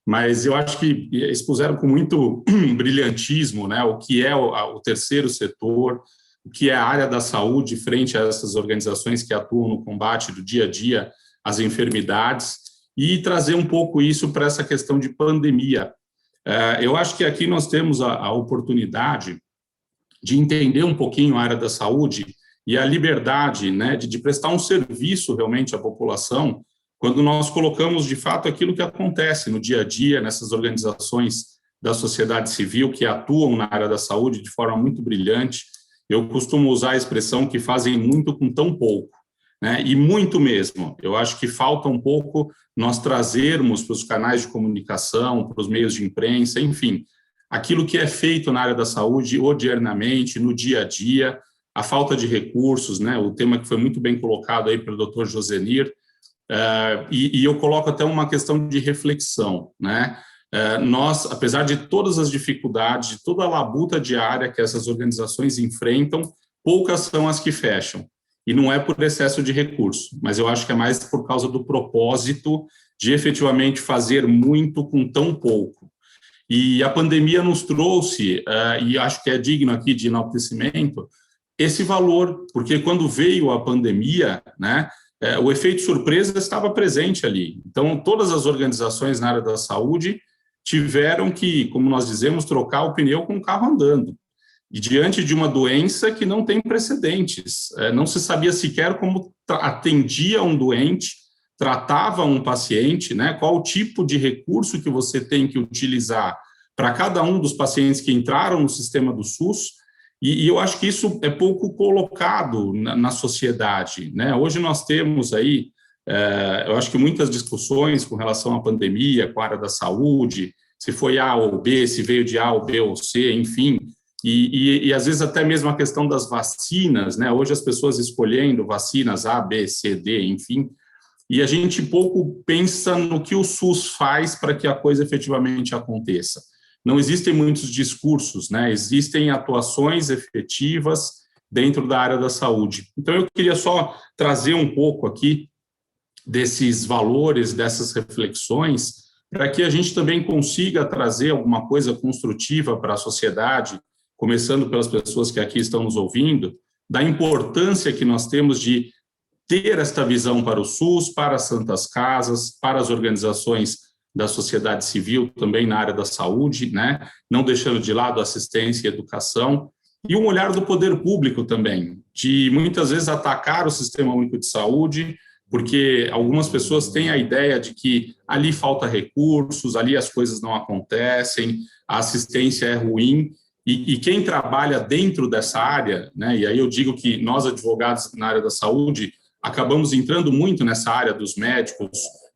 Mas eu acho que expuseram com muito brilhantismo, né, o que é o terceiro setor, o que é a área da saúde frente a essas organizações que atuam no combate do dia a dia às enfermidades, e trazer um pouco isso para essa questão de pandemia. Eu acho que aqui nós temos a oportunidade de entender um pouquinho a área da saúde e a liberdade, né, de prestar um serviço realmente à população, quando nós colocamos de fato aquilo que acontece no dia a dia nessas organizações da sociedade civil que atuam na área da saúde de forma muito brilhante. Eu costumo usar a expressão que fazem muito com tão pouco, né? E muito mesmo. Eu acho que falta um pouco nós trazermos para os canais de comunicação, para os meios de imprensa, enfim, aquilo que é feito na área da saúde diariamente, no dia a dia, a falta de recursos, né? O tema que foi muito bem colocado aí pelo Dr. Josenir, e eu coloco até uma questão de reflexão, né? Nós, apesar de todas as dificuldades, de toda a labuta diária que essas organizações enfrentam, poucas são as que fecham. E não é por excesso de recurso, mas eu acho que é mais por causa do propósito de efetivamente fazer muito com tão pouco. E a pandemia nos trouxe, e acho que é digno aqui de enaltecimento, esse valor, porque quando veio a pandemia, né, o efeito surpresa estava presente ali. Então, todas as organizações na área da saúde tiveram que, como nós dizemos, trocar o pneu com o carro andando. E diante de uma doença que não tem precedentes, não se sabia sequer como atendia um doente, tratava um paciente, né, qual o tipo de recurso que você tem que utilizar para cada um dos pacientes que entraram no sistema do SUS, e eu acho que isso é pouco colocado na sociedade, né? Hoje nós temos aí, eu acho que muitas discussões com relação à pandemia, com a área da saúde, se foi A ou B, se veio de A ou B ou C, enfim, e às vezes até mesmo a questão das vacinas, né? Hoje as pessoas escolhendo vacinas A, B, C, D, enfim, e a gente pouco pensa no que o SUS faz para que a coisa efetivamente aconteça. Não existem muitos discursos, né? Existem atuações efetivas dentro da área da saúde. Então, eu queria só trazer um pouco aqui desses valores, dessas reflexões, para que a gente também consiga trazer alguma coisa construtiva para a sociedade, começando pelas pessoas que aqui estão nos ouvindo, da importância que nós temos de ter esta visão para o SUS, para as santas casas, para as organizações da sociedade civil, também na área da saúde, né? Não deixando de lado assistência e educação, e um olhar do poder público também, de muitas vezes atacar o Sistema Único de Saúde, porque algumas pessoas têm a ideia de que ali falta recursos, ali as coisas não acontecem, a assistência é ruim, e quem trabalha dentro dessa área, né? E aí eu digo que nós, advogados na área da saúde, acabamos entrando muito nessa área dos médicos,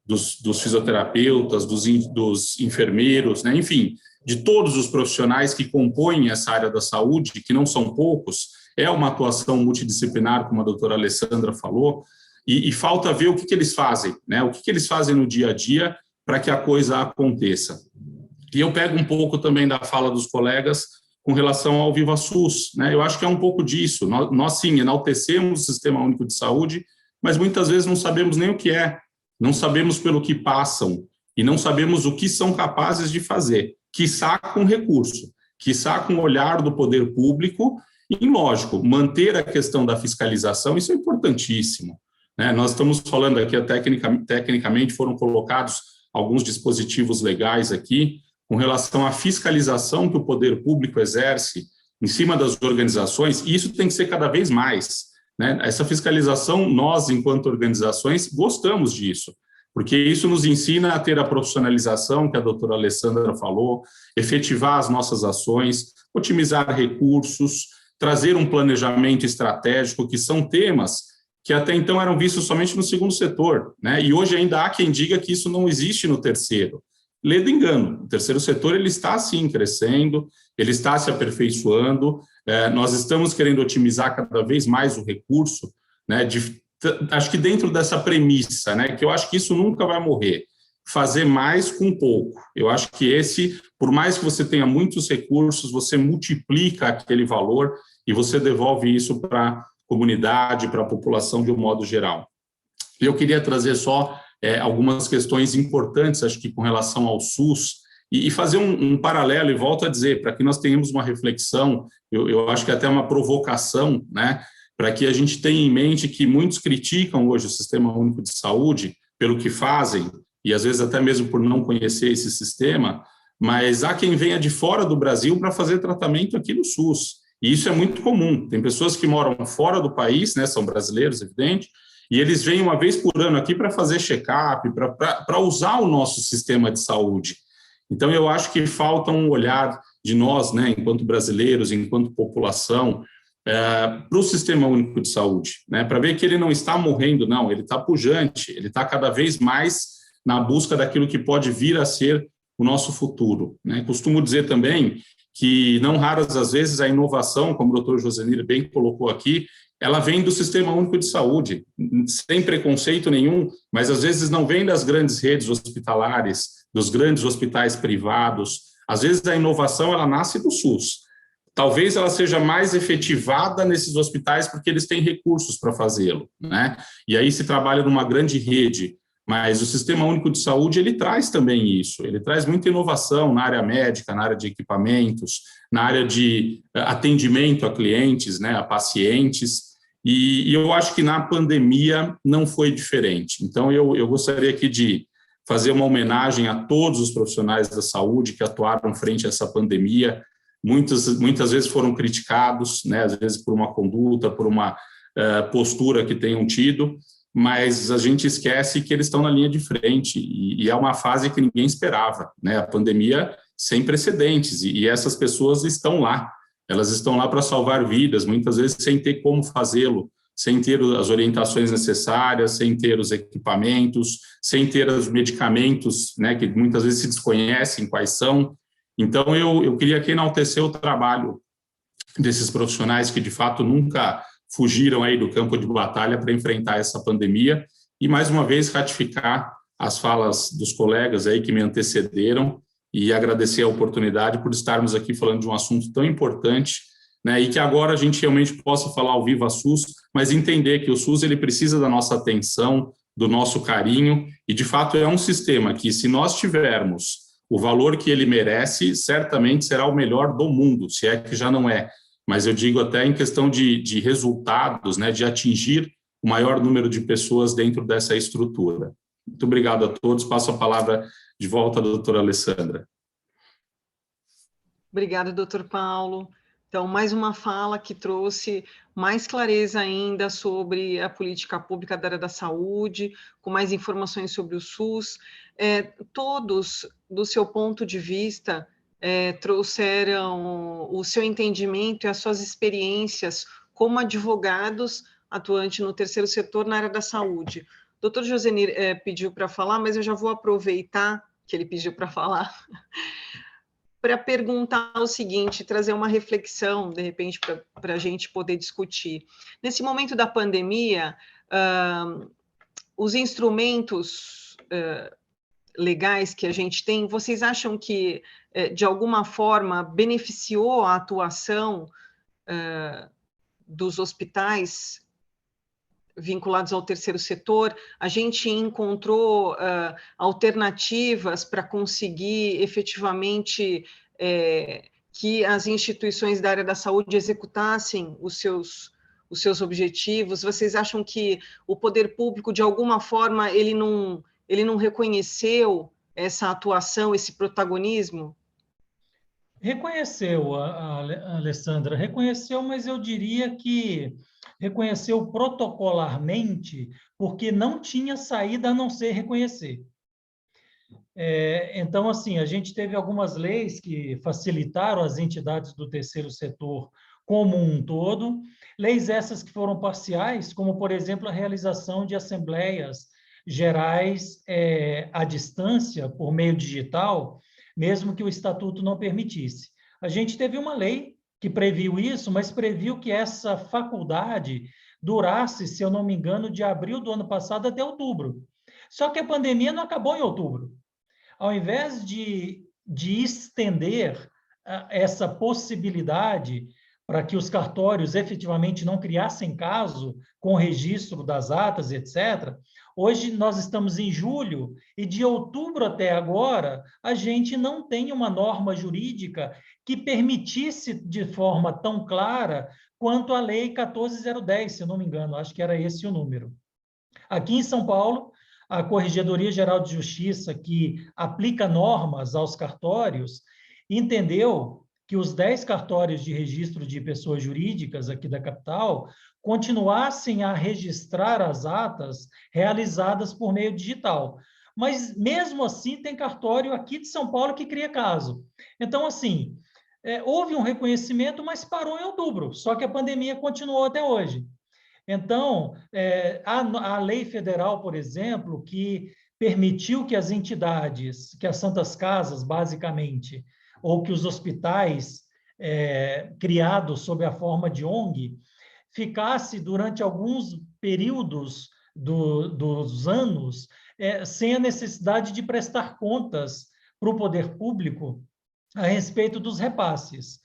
dos fisioterapeutas, dos enfermeiros, né? Enfim, de todos os profissionais que compõem essa área da saúde, que não são poucos, é uma atuação multidisciplinar, como a doutora Alessandra falou, e falta ver o que eles fazem, né? O que eles fazem no dia a dia para que a coisa aconteça. E eu pego um pouco também da fala dos colegas com relação ao Viva SUS, né? Eu acho que é um pouco disso. Nós sim, enaltecemos o Sistema Único de Saúde, mas muitas vezes não sabemos nem o que é, não sabemos pelo que passam e não sabemos o que são capazes de fazer, quiçá com recurso, quiçá com o olhar do poder público e, lógico, manter a questão da fiscalização, isso é importantíssimo, né? Nós estamos falando aqui, tecnicamente foram colocados alguns dispositivos legais aqui com relação à fiscalização que o poder público exerce em cima das organizações, e isso tem que ser cada vez mais, né? Essa fiscalização, nós, enquanto organizações, gostamos disso, porque isso nos ensina a ter a profissionalização que a doutora Alessandra falou, efetivar as nossas ações, otimizar recursos, trazer um planejamento estratégico, que são temas que até então eram vistos somente no segundo setor, né? E hoje ainda há quem diga que isso não existe no terceiro. Lê do engano, o terceiro setor ele está, sim, crescendo, ele está se aperfeiçoando, nós estamos querendo otimizar cada vez mais o recurso, né, acho que dentro dessa premissa, né, que eu acho que isso nunca vai morrer, fazer mais com pouco. Eu acho que por mais que você tenha muitos recursos, você multiplica aquele valor e você devolve isso para a comunidade, para a população de um modo geral. Eu queria trazer só algumas questões importantes, acho que com relação ao SUS, e fazer um paralelo, e volto a dizer, para que nós tenhamos uma reflexão, eu acho que até uma provocação, né, para que a gente tenha em mente que muitos criticam hoje o Sistema Único de Saúde pelo que fazem, e às vezes até mesmo por não conhecer esse sistema, mas há quem venha de fora do Brasil para fazer tratamento aqui no SUS, e isso é muito comum. Tem pessoas que moram fora do país, né, são brasileiros, evidente, e eles vêm uma vez por ano aqui para fazer check-up, para usar o nosso sistema de saúde. Então, eu acho que falta um olhar de nós, né, enquanto brasileiros, enquanto população, para o Sistema Único de Saúde, né, para ver que ele não está morrendo, não, ele está pujante, ele está cada vez mais na busca daquilo que pode vir a ser o nosso futuro, né. Costumo dizer também que, não raras às vezes, a inovação, como o Dr. Josenir bem colocou aqui, ela vem do Sistema Único de Saúde, sem preconceito nenhum, mas às vezes não vem das grandes redes hospitalares, dos grandes hospitais privados. Às vezes a inovação ela nasce do SUS. Talvez ela seja mais efetivada nesses hospitais porque eles têm recursos para fazê-lo, né? E aí se trabalha numa grande rede, mas o Sistema Único de Saúde ele traz também isso, ele traz muita inovação na área médica, na área de equipamentos, na área de atendimento a clientes, né, a pacientes, e eu acho que na pandemia não foi diferente. Então, eu gostaria aqui de fazer uma homenagem a todos os profissionais da saúde que atuaram frente a essa pandemia. Muitas vezes foram criticados, né, às vezes por uma conduta, por uma postura que tenham tido, mas a gente esquece que eles estão na linha de frente e é uma fase que ninguém esperava, né? A pandemia sem precedentes e essas pessoas estão lá. Elas estão lá para salvar vidas, muitas vezes sem ter como fazê-lo, sem ter as orientações necessárias, sem ter os equipamentos, sem ter os medicamentos, né, que muitas vezes se desconhecem quais são. Então, eu queria aqui enaltecer o trabalho desses profissionais que, de fato, nunca fugiram aí do campo de batalha para enfrentar essa pandemia e, mais uma vez, ratificar as falas dos colegas aí que me antecederam e agradecer a oportunidade por estarmos aqui falando de um assunto tão importante, né, e que agora a gente realmente possa falar ao Viva SUS, mas entender que o SUS ele precisa da nossa atenção, do nosso carinho, e de fato é um sistema que, se nós tivermos o valor que ele merece, certamente será o melhor do mundo, se é que já não é. Mas eu digo até em questão de resultados, né, de atingir o maior número de pessoas dentro dessa estrutura. Muito obrigado a todos. Passo a palavra de volta à doutora Alessandra. Obrigada, doutor Paulo. Então, mais uma fala que trouxe mais clareza ainda sobre a política pública da área da saúde, com mais informações sobre o SUS. Todos, do seu ponto de vista, trouxeram o seu entendimento e as suas experiências como advogados atuantes no terceiro setor na área da saúde. O doutor Josenir pediu para falar, mas eu já vou aproveitar que ele pediu para falar para perguntar o seguinte, trazer uma reflexão, de repente, para a gente poder discutir. Nesse momento da pandemia, os instrumentos legais que a gente tem, vocês acham que, de alguma forma, beneficiou a atuação dos hospitais vinculados ao terceiro setor? A gente encontrou alternativas para conseguir efetivamente que as instituições da área da saúde executassem os seus objetivos? Vocês acham que o poder público, de alguma forma, ele não reconheceu essa atuação, esse protagonismo? Reconheceu, a Alessandra, reconheceu, mas eu diria que reconheceu protocolarmente, porque não tinha saída a não ser reconhecer. Então, assim, a gente teve algumas leis que facilitaram as entidades do terceiro setor como um todo, leis essas que foram parciais, como, por exemplo, a realização de assembleias gerais à distância, por meio digital, mesmo que o estatuto não permitisse. A gente teve uma lei que previu isso, mas previu que essa faculdade durasse, se eu não me engano, de abril do ano passado até outubro. Só que a pandemia não acabou em outubro. Ao invés de estender essa possibilidade para que os cartórios efetivamente não criassem caso com o registro das atas, etc., hoje nós estamos em julho e de outubro até agora a gente não tem uma norma jurídica que permitisse de forma tão clara quanto a Lei 14.010, se eu não me engano, acho que era esse o número. Aqui em São Paulo, a Corregedoria Geral de Justiça, que aplica normas aos cartórios, entendeu que os 10 cartórios de registro de pessoas jurídicas aqui da capital continuassem a registrar as atas realizadas por meio digital. mas mesmo assim tem cartório aqui de São Paulo que cria caso. Então, assim, houve um reconhecimento, mas parou em outubro, só que a pandemia continuou até hoje. Então, a lei federal, por exemplo, que permitiu que as entidades, que as santas casas, basicamente, ou que os hospitais criados sob a forma de ONG, ficasse durante alguns períodos dos anos sem a necessidade de prestar contas para o poder público a respeito dos repasses.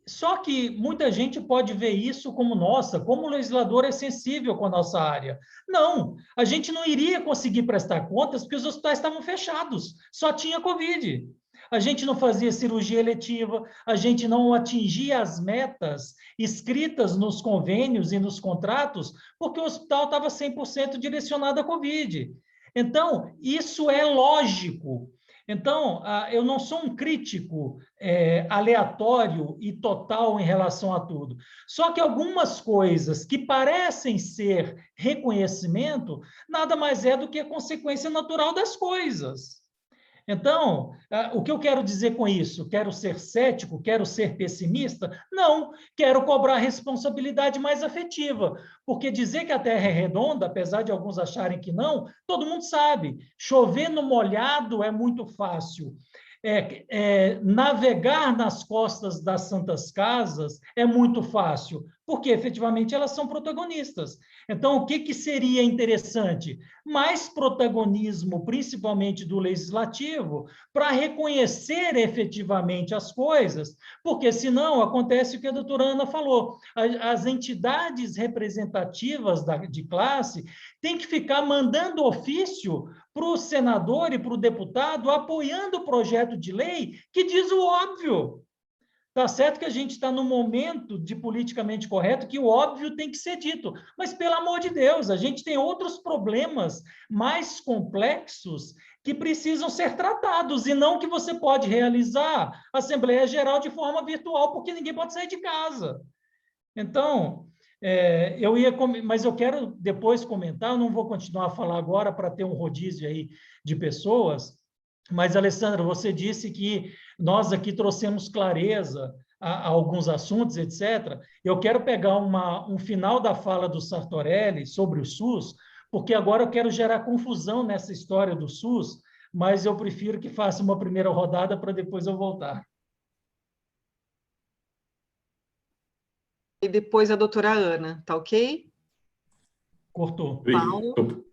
Só que muita gente pode ver isso como, nossa, como o legislador é sensível com a nossa área. Não, a gente não iria conseguir prestar contas porque os hospitais estavam fechados, só tinha Covid. A gente não fazia cirurgia eletiva, a gente não atingia as metas escritas nos convênios e nos contratos, porque o hospital estava 100% direcionado à Covid. Então, isso é lógico. Então, eu não sou um crítico aleatório e total em relação a tudo. Só que algumas coisas que parecem ser reconhecimento, nada mais é do que a consequência natural das coisas. Então, o que eu quero dizer com isso? Quero ser cético? Quero ser pessimista? Não, quero cobrar responsabilidade mais afetiva, porque dizer que a Terra é redonda, apesar de alguns acharem que não, todo mundo sabe. Chover no molhado é muito fácil. Navegar nas costas das santas casas é muito fácil, porque efetivamente elas são protagonistas. Então, o que seria interessante? Mais protagonismo, principalmente do legislativo, para reconhecer efetivamente as coisas, porque senão acontece o que a doutora Ana falou, as entidades representativas de classe têm que ficar mandando ofício para o senador e para o deputado apoiando o projeto de lei que diz o óbvio. Tá certo que a gente está num momento de politicamente correto que o óbvio tem que ser dito, mas, pelo amor de Deus, a gente tem outros problemas mais complexos que precisam ser tratados, e não que você pode realizar a Assembleia Geral de forma virtual, porque ninguém pode sair de casa. Então, mas eu quero depois comentar, eu não vou continuar a falar agora para ter um rodízio aí de pessoas, mas, Alessandra, você disse que nós aqui trouxemos clareza a alguns assuntos, etc. Eu quero pegar um final da fala do Sartorelli sobre o SUS, porque agora eu quero gerar confusão nessa história do SUS, mas eu prefiro que faça uma primeira rodada para depois eu voltar. E depois a doutora Ana, tá ok? Cortou. Paulo?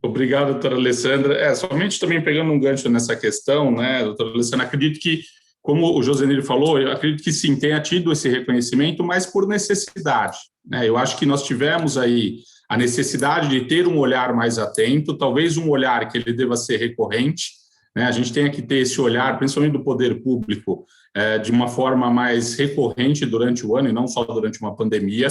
Obrigado, doutora Alessandra. Somente também pegando um gancho nessa questão, né, doutora Alessandra, acredito que, como o Josenir falou, eu acredito que sim, tenha tido esse reconhecimento, mas por necessidade, né? Eu acho que nós tivemos aí a necessidade de ter um olhar mais atento, talvez um olhar que ele deva ser recorrente, né? A gente tenha que ter esse olhar, principalmente do poder público, de uma forma mais recorrente durante o ano e não só durante uma pandemia.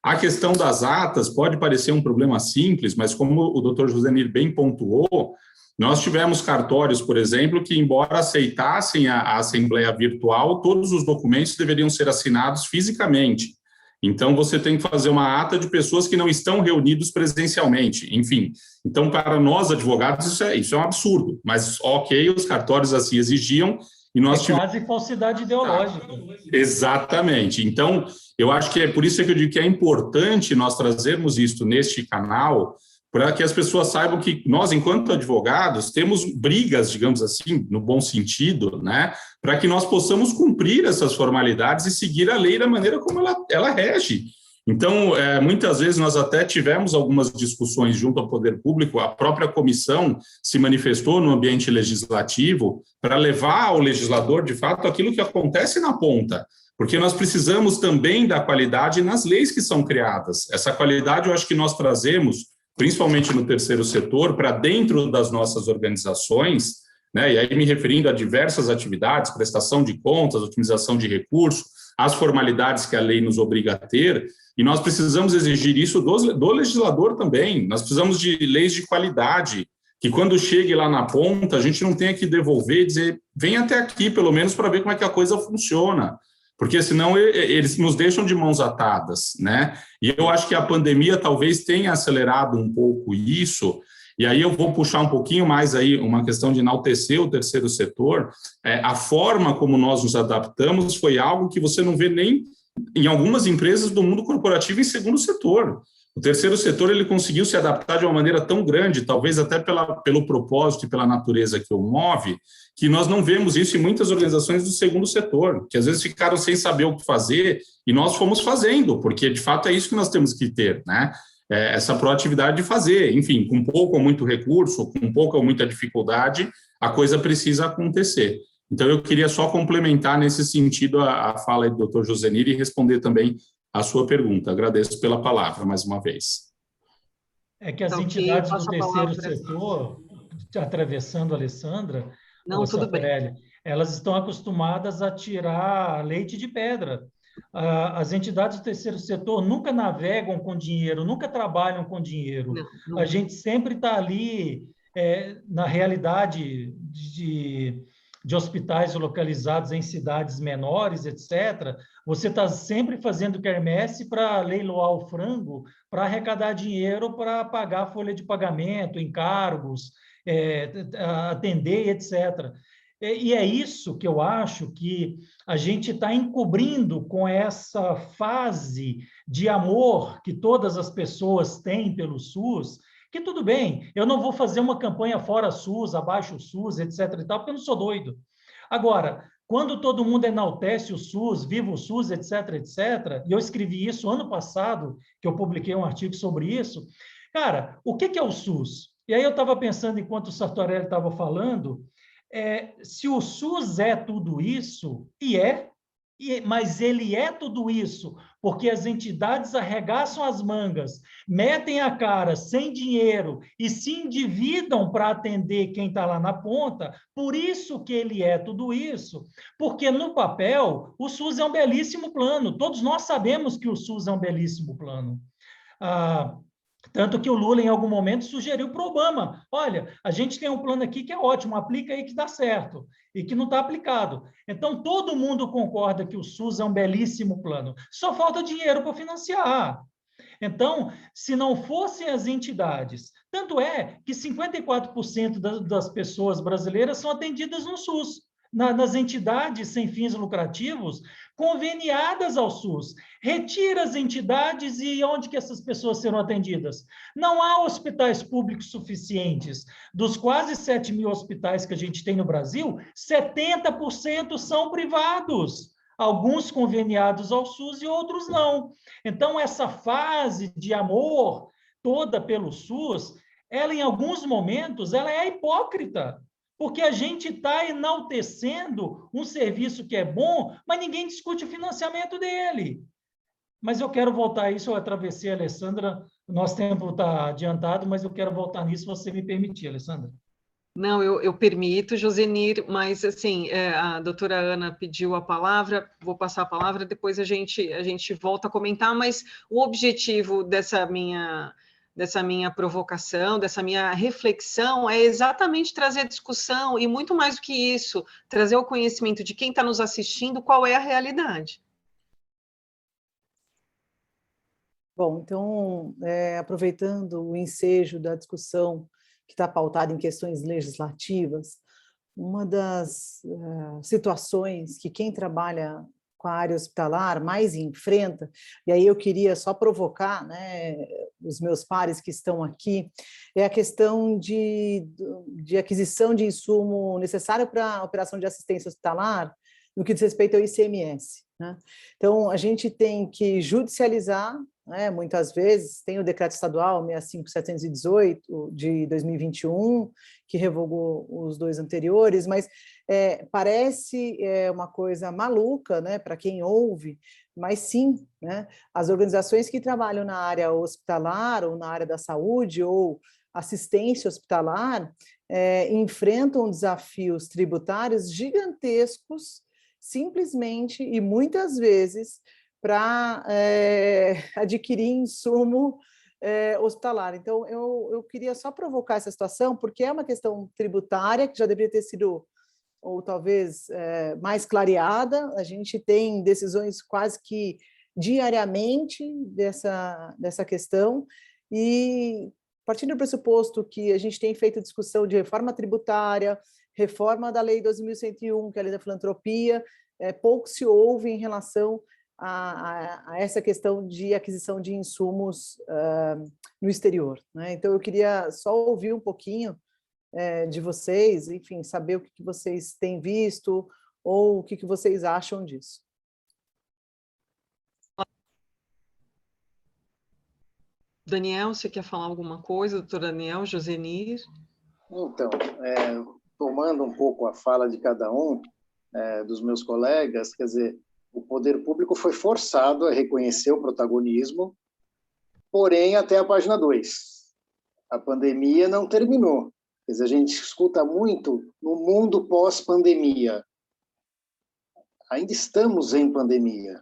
A questão das atas pode parecer um problema simples, mas como o doutor Josenir bem pontuou, nós tivemos cartórios, por exemplo, que, embora aceitassem a assembleia virtual, todos os documentos deveriam ser assinados fisicamente. Então, você tem que fazer uma ata de pessoas que não estão reunidos presencialmente, enfim. Então, para nós, advogados, isso é um absurdo, mas, ok, os cartórios assim exigiam, e nós tivemos... quase falsidade ideológica. Exatamente. Então, eu acho que é por isso que eu digo que é importante nós trazermos isso neste canal, para que as pessoas saibam que nós, enquanto advogados, temos brigas, digamos assim, no bom sentido, né, para que nós possamos cumprir essas formalidades e seguir a lei da maneira como ela rege. Então, muitas vezes nós até tivemos algumas discussões junto ao poder público, a própria comissão se manifestou no ambiente legislativo para levar ao legislador, de fato, aquilo que acontece na ponta, porque nós precisamos também da qualidade nas leis que são criadas. Essa qualidade eu acho que nós trazemos, principalmente no terceiro setor, para dentro das nossas organizações, né, e aí me referindo a diversas atividades, prestação de contas, otimização de recursos, as formalidades que a lei nos obriga a ter, e nós precisamos exigir isso do legislador também. Nós precisamos de leis de qualidade, que quando chegue lá na ponta, a gente não tenha que devolver e dizer, vem até aqui, pelo menos, para ver como é que a coisa funciona, porque senão eles nos deixam de mãos atadas, né? E eu acho que a pandemia talvez tenha acelerado um pouco isso, E aí eu vou puxar um pouquinho mais aí uma questão de enaltecer o terceiro setor. A forma como nós nos adaptamos foi algo que você não vê nem em algumas empresas do mundo corporativo em segundo setor. O terceiro setor ele conseguiu se adaptar de uma maneira tão grande, talvez até pelo propósito e pela natureza que o move, que nós não vemos isso em muitas organizações do segundo setor, que às vezes ficaram sem saber o que fazer, e nós fomos fazendo, porque de fato é isso que nós temos que ter, né? Essa proatividade de fazer, enfim, com pouco ou muito recurso, com pouca ou muita dificuldade, a coisa precisa acontecer. Então, eu queria só complementar nesse sentido a fala do Dr. Josenir e responder também a sua pergunta. Agradeço pela palavra, mais uma vez. É que as entidades do terceiro setor, atravessando a Alessandra, não, tudo bem. Elas estão acostumadas a tirar leite de pedra. As entidades do terceiro setor nunca navegam com dinheiro, nunca trabalham com dinheiro. Não. A gente sempre está ali, na realidade de hospitais localizados em cidades menores, etc., você está sempre fazendo quermesse para leiloar o frango, para arrecadar dinheiro para pagar a folha de pagamento, encargos, atender, etc. E é isso que eu acho que a gente está encobrindo com essa fase de amor que todas as pessoas têm pelo SUS, que tudo bem, eu não vou fazer uma campanha fora SUS, abaixo SUS, etc. e tal, porque eu não sou doido. Agora, quando todo mundo enaltece o SUS, viva o SUS, etc., etc., e eu escrevi isso ano passado, que eu publiquei um artigo sobre isso, cara, o que é o SUS? E aí eu estava pensando, enquanto o Sartorelli estava falando, se o SUS é tudo isso, mas ele é tudo isso porque as entidades arregaçam as mangas, metem a cara sem dinheiro e se endividam para atender quem está lá na ponta, por isso que ele é tudo isso, porque no papel o SUS é um belíssimo plano, todos nós sabemos que o SUS é um belíssimo plano. Tanto que o Lula, em algum momento, sugeriu para o Obama, olha, a gente tem um plano aqui que é ótimo, aplica aí que dá certo, e que não está aplicado. Então, todo mundo concorda que o SUS é um belíssimo plano, só falta dinheiro para financiar. Então, se não fossem as entidades, tanto é que 54% das pessoas brasileiras são atendidas no SUS, nas entidades sem fins lucrativos, conveniadas ao SUS. Retira as entidades e onde que essas pessoas serão atendidas? Não há hospitais públicos suficientes. Dos quase 7 mil hospitais que a gente tem no Brasil, 70% são privados. Alguns conveniados ao SUS e outros não. Então, essa fase de amor toda pelo SUS, ela, em alguns momentos, ela é hipócrita, porque a gente está enaltecendo um serviço que é bom, mas ninguém discute o financiamento dele. Mas eu quero voltar a isso, eu atravessei a Alessandra, o nosso tempo está adiantado, mas eu quero voltar nisso, se você me permitir, Alessandra. Não, eu permito, Josenir, mas assim, a doutora Ana pediu a palavra, vou passar a palavra, depois a gente volta a comentar, mas o objetivo dessa minha provocação, dessa minha reflexão, é exatamente trazer a discussão, e muito mais do que isso, trazer o conhecimento de quem está nos assistindo, qual é a realidade. Bom, então, aproveitando o ensejo da discussão que está pautada em questões legislativas, uma das situações que quem trabalha com a área hospitalar mais enfrenta, e aí eu queria só provocar, né, os meus pares que estão aqui, é a questão de aquisição de insumo necessário para a operação de assistência hospitalar, no que diz respeito ao ICMS. Né? Então, a gente tem que judicializar, né, muitas vezes, tem o decreto estadual 65718 de 2021, que revogou os dois anteriores, mas parece uma coisa maluca, né, para quem ouve, mas sim, né, as organizações que trabalham na área hospitalar ou na área da saúde ou assistência hospitalar enfrentam desafios tributários gigantescos, simplesmente e muitas vezes para adquirir insumo hospitalar. Então, eu queria só provocar essa situação, porque é uma questão tributária que já deveria ter sido, ou talvez, mais clareada. A gente tem decisões quase que diariamente dessa questão, e partindo do pressuposto que a gente tem feito discussão de reforma tributária, reforma da Lei 12.101, que é a Lei da Filantropia, pouco se ouve em relação a essa questão de aquisição de insumos no exterior, né? Então, eu queria só ouvir um pouquinho de vocês, enfim, saber o que vocês têm visto ou o que vocês acham disso. Daniel, você quer falar alguma coisa, doutor Daniel, Josenir? Então, tomando um pouco a fala de cada um, dos meus colegas, quer dizer, o poder público foi forçado a reconhecer o protagonismo, porém, até a página 2. A pandemia não terminou. Quer dizer, a gente escuta muito no mundo pós-pandemia. Ainda estamos em pandemia.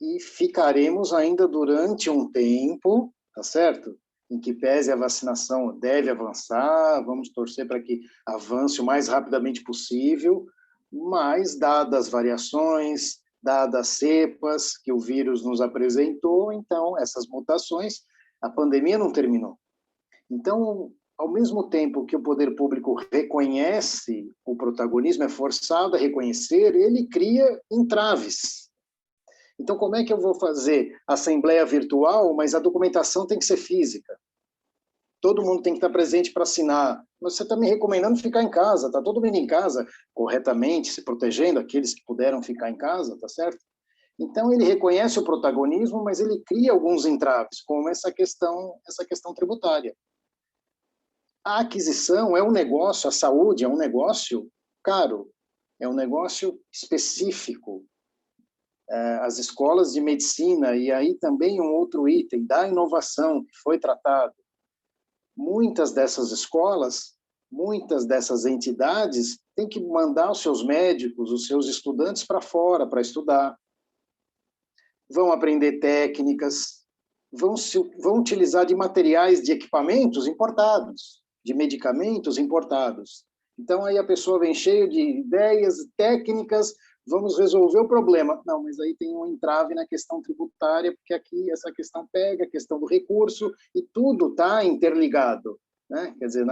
E ficaremos ainda durante um tempo, tá certo? Em que pese a vacinação deve avançar, vamos torcer para que avance o mais rapidamente possível, mas, dadas as variações, dadas as cepas que o vírus nos apresentou, então, essas mutações, a pandemia não terminou. Então, ao mesmo tempo que o poder público reconhece o protagonismo, é forçado a reconhecer, ele cria entraves. Então, como é que eu vou fazer assembleia virtual, mas a documentação tem que ser física? Todo mundo tem que estar presente para assinar. Mas você está me recomendando ficar em casa, está todo mundo em casa corretamente, se protegendo, aqueles que puderam ficar em casa, tá certo? Então, ele reconhece o protagonismo, mas ele cria alguns entraves, como essa questão tributária. A aquisição é um negócio, a saúde é um negócio caro, é um negócio específico. As escolas de medicina, e aí também um outro item da inovação que foi tratado. Muitas dessas escolas, muitas dessas entidades têm que mandar os seus médicos, os seus estudantes para fora para estudar. Vão aprender técnicas, vão utilizar de materiais, de equipamentos importados, de medicamentos importados. Então, aí a pessoa vem cheia de ideias, técnicas, vamos resolver o problema. Não, mas aí tem um entrave na questão tributária, porque aqui essa questão pega, a questão do recurso, e tudo está interligado, né? Quer dizer,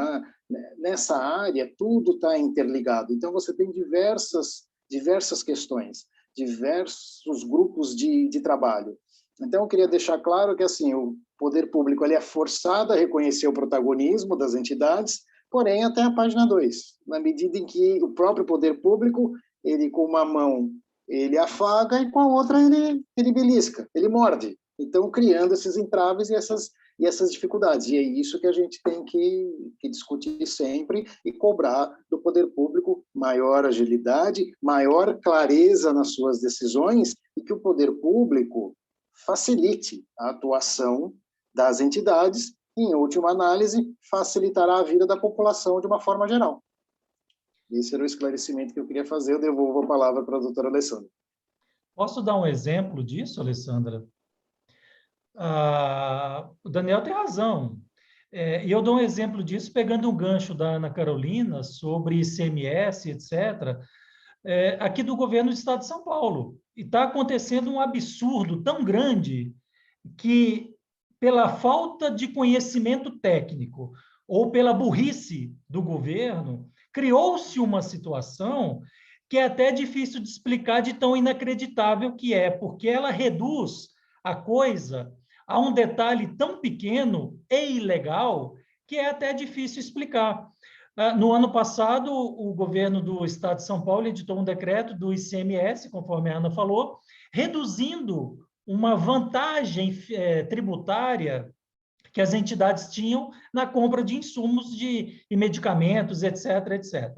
nessa área, tudo está interligado. Então, você tem diversas questões, diversos grupos de trabalho. Então, eu queria deixar claro que, assim, o poder público ele é forçado a reconhecer o protagonismo das entidades, porém, até a página 2, na medida em que o próprio poder público, ele com uma mão, ele afaga e com a outra ele belisca, ele morde. Então, criando esses entraves e essas dificuldades. E é isso que a gente tem que discutir sempre e cobrar do poder público maior agilidade, maior clareza nas suas decisões e que o poder público facilite a atuação das entidades e, em última análise, facilitará a vida da população de uma forma geral. Esse era o esclarecimento que eu queria fazer. Eu devolvo a palavra para a doutora Alessandra. Posso dar um exemplo disso, Alessandra? O Daniel tem razão. E eu dou um exemplo disso pegando um gancho da Ana Carolina sobre ICMS, etc., aqui do governo do Estado de São Paulo. E está acontecendo um absurdo tão grande que, pela falta de conhecimento técnico ou pela burrice do governo, criou-se uma situação que é até difícil de explicar de tão inacreditável que é, porque ela reduz a coisa a um detalhe tão pequeno e ilegal que é até difícil explicar. No ano passado, o governo do Estado de São Paulo editou um decreto do ICMS, conforme a Ana falou, reduzindo uma vantagem tributária que as entidades tinham na compra de insumos e medicamentos, etc., etc.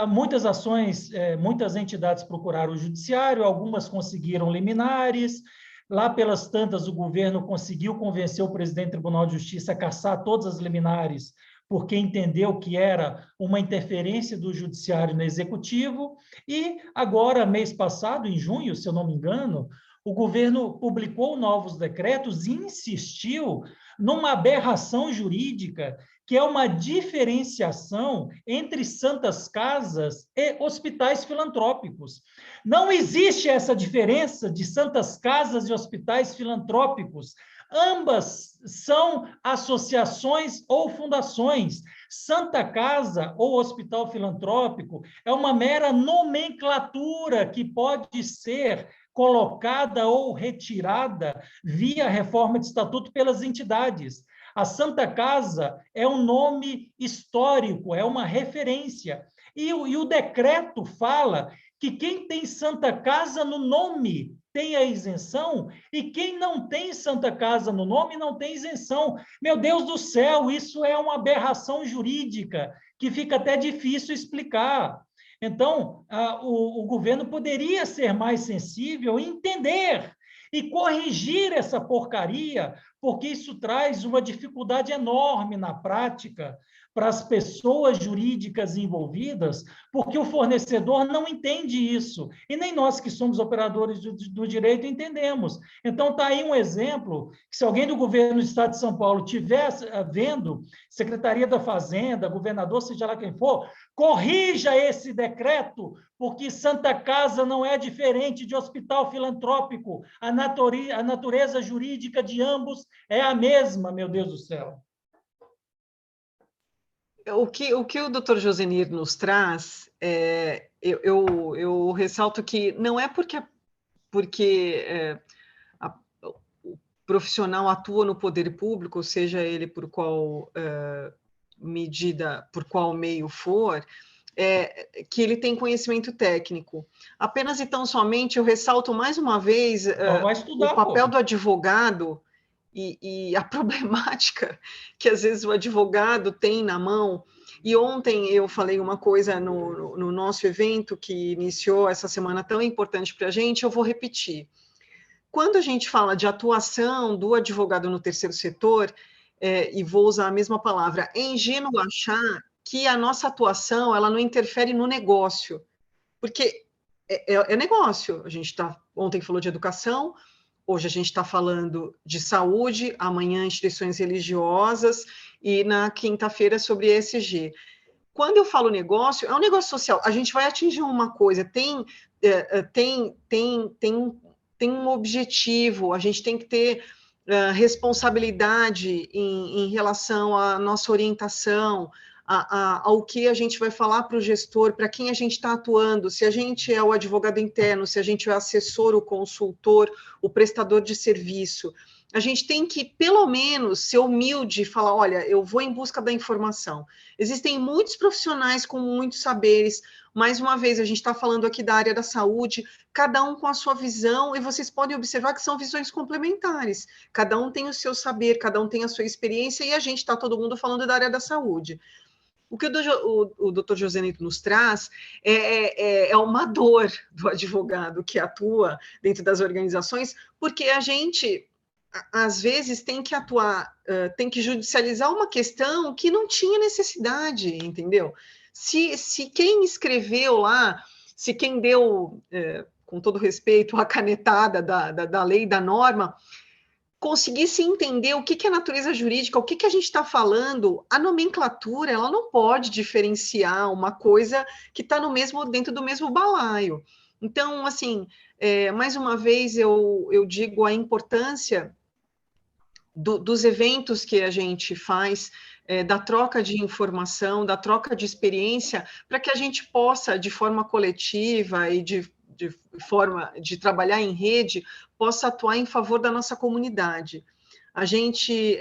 Muitas ações, muitas entidades procuraram o judiciário, algumas conseguiram liminares. Lá pelas tantas, o governo conseguiu convencer o presidente do Tribunal de Justiça a cassar todas as liminares, porque entendeu que era uma interferência do judiciário no executivo. E agora, mês passado, em junho, se eu não me engano, o governo publicou novos decretos e insistiu numa aberração jurídica, que é uma diferenciação entre santas casas e hospitais filantrópicos. Não existe essa diferença de santas casas e hospitais filantrópicos. Ambas são associações ou fundações. Santa Casa ou Hospital Filantrópico é uma mera nomenclatura que pode ser colocada ou retirada via reforma de estatuto pelas entidades. A Santa Casa é um nome histórico, é uma referência. E o decreto fala que quem tem Santa Casa no nome tem a isenção e quem não tem Santa Casa no nome não tem isenção. Meu Deus do céu, isso é uma aberração jurídica que fica até difícil explicar. Então, o governo poderia ser mais sensível e entender e corrigir essa porcaria, porque isso traz uma dificuldade enorme na prática para as pessoas jurídicas envolvidas, porque o fornecedor não entende isso, e nem nós que somos operadores do direito entendemos. Então, está aí um exemplo, que se alguém do governo do Estado de São Paulo estiver vendo, Secretaria da Fazenda, governador, seja lá quem for, corrija esse decreto, porque Santa Casa não é diferente de hospital filantrópico, a natureza jurídica de ambos é a mesma, meu Deus do céu. O que o Dr. Josenir nos traz, eu ressalto que não é porque o profissional atua no poder público, seja ele por qual medida, por qual meio for, que ele tem conhecimento técnico. Apenas e tão somente eu ressalto mais uma vez o papel do advogado e a problemática que às vezes o advogado tem na mão. E ontem eu falei uma coisa no nosso evento que iniciou essa semana tão importante para a gente, eu vou repetir. Quando a gente fala de atuação do advogado no terceiro setor, e vou usar a mesma palavra, é ingênuo achar que a nossa atuação ela não interfere no negócio, porque é negócio. A gente ontem falou de educação, hoje a gente está falando de saúde, amanhã instituições religiosas e na quinta-feira sobre ESG. Quando eu falo negócio, é um negócio social. A gente vai atingir uma coisa, tem um objetivo, a gente tem que ter responsabilidade em relação à nossa orientação, ao que a gente vai falar para o gestor, para quem a gente está atuando, se a gente é o advogado interno, se a gente é o assessor, o consultor, o prestador de serviço. A gente tem que, pelo menos, ser humilde e falar, olha, eu vou em busca da informação. Existem muitos profissionais com muitos saberes. Mais uma vez, a gente está falando aqui da área da saúde, cada um com a sua visão, e vocês podem observar que são visões complementares. Cada um tem o seu saber, cada um tem a sua experiência, e a gente está todo mundo falando da área da saúde. O que o Dr. Josenito nos traz é uma dor do advogado que atua dentro das organizações, porque a gente, às vezes, tem que atuar, tem que judicializar uma questão que não tinha necessidade, entendeu? Se quem escreveu lá, se quem deu, com todo respeito, a canetada da lei, da norma, conseguisse entender o que é natureza jurídica, o que a gente está falando, a nomenclatura, ela não pode diferenciar uma coisa que está dentro do mesmo balaio. Então, assim, mais uma vez eu digo a importância dos eventos que a gente faz, da troca de informação, da troca de experiência, para que a gente possa, de forma coletiva e de forma de trabalhar em rede, possa atuar em favor da nossa comunidade. A gente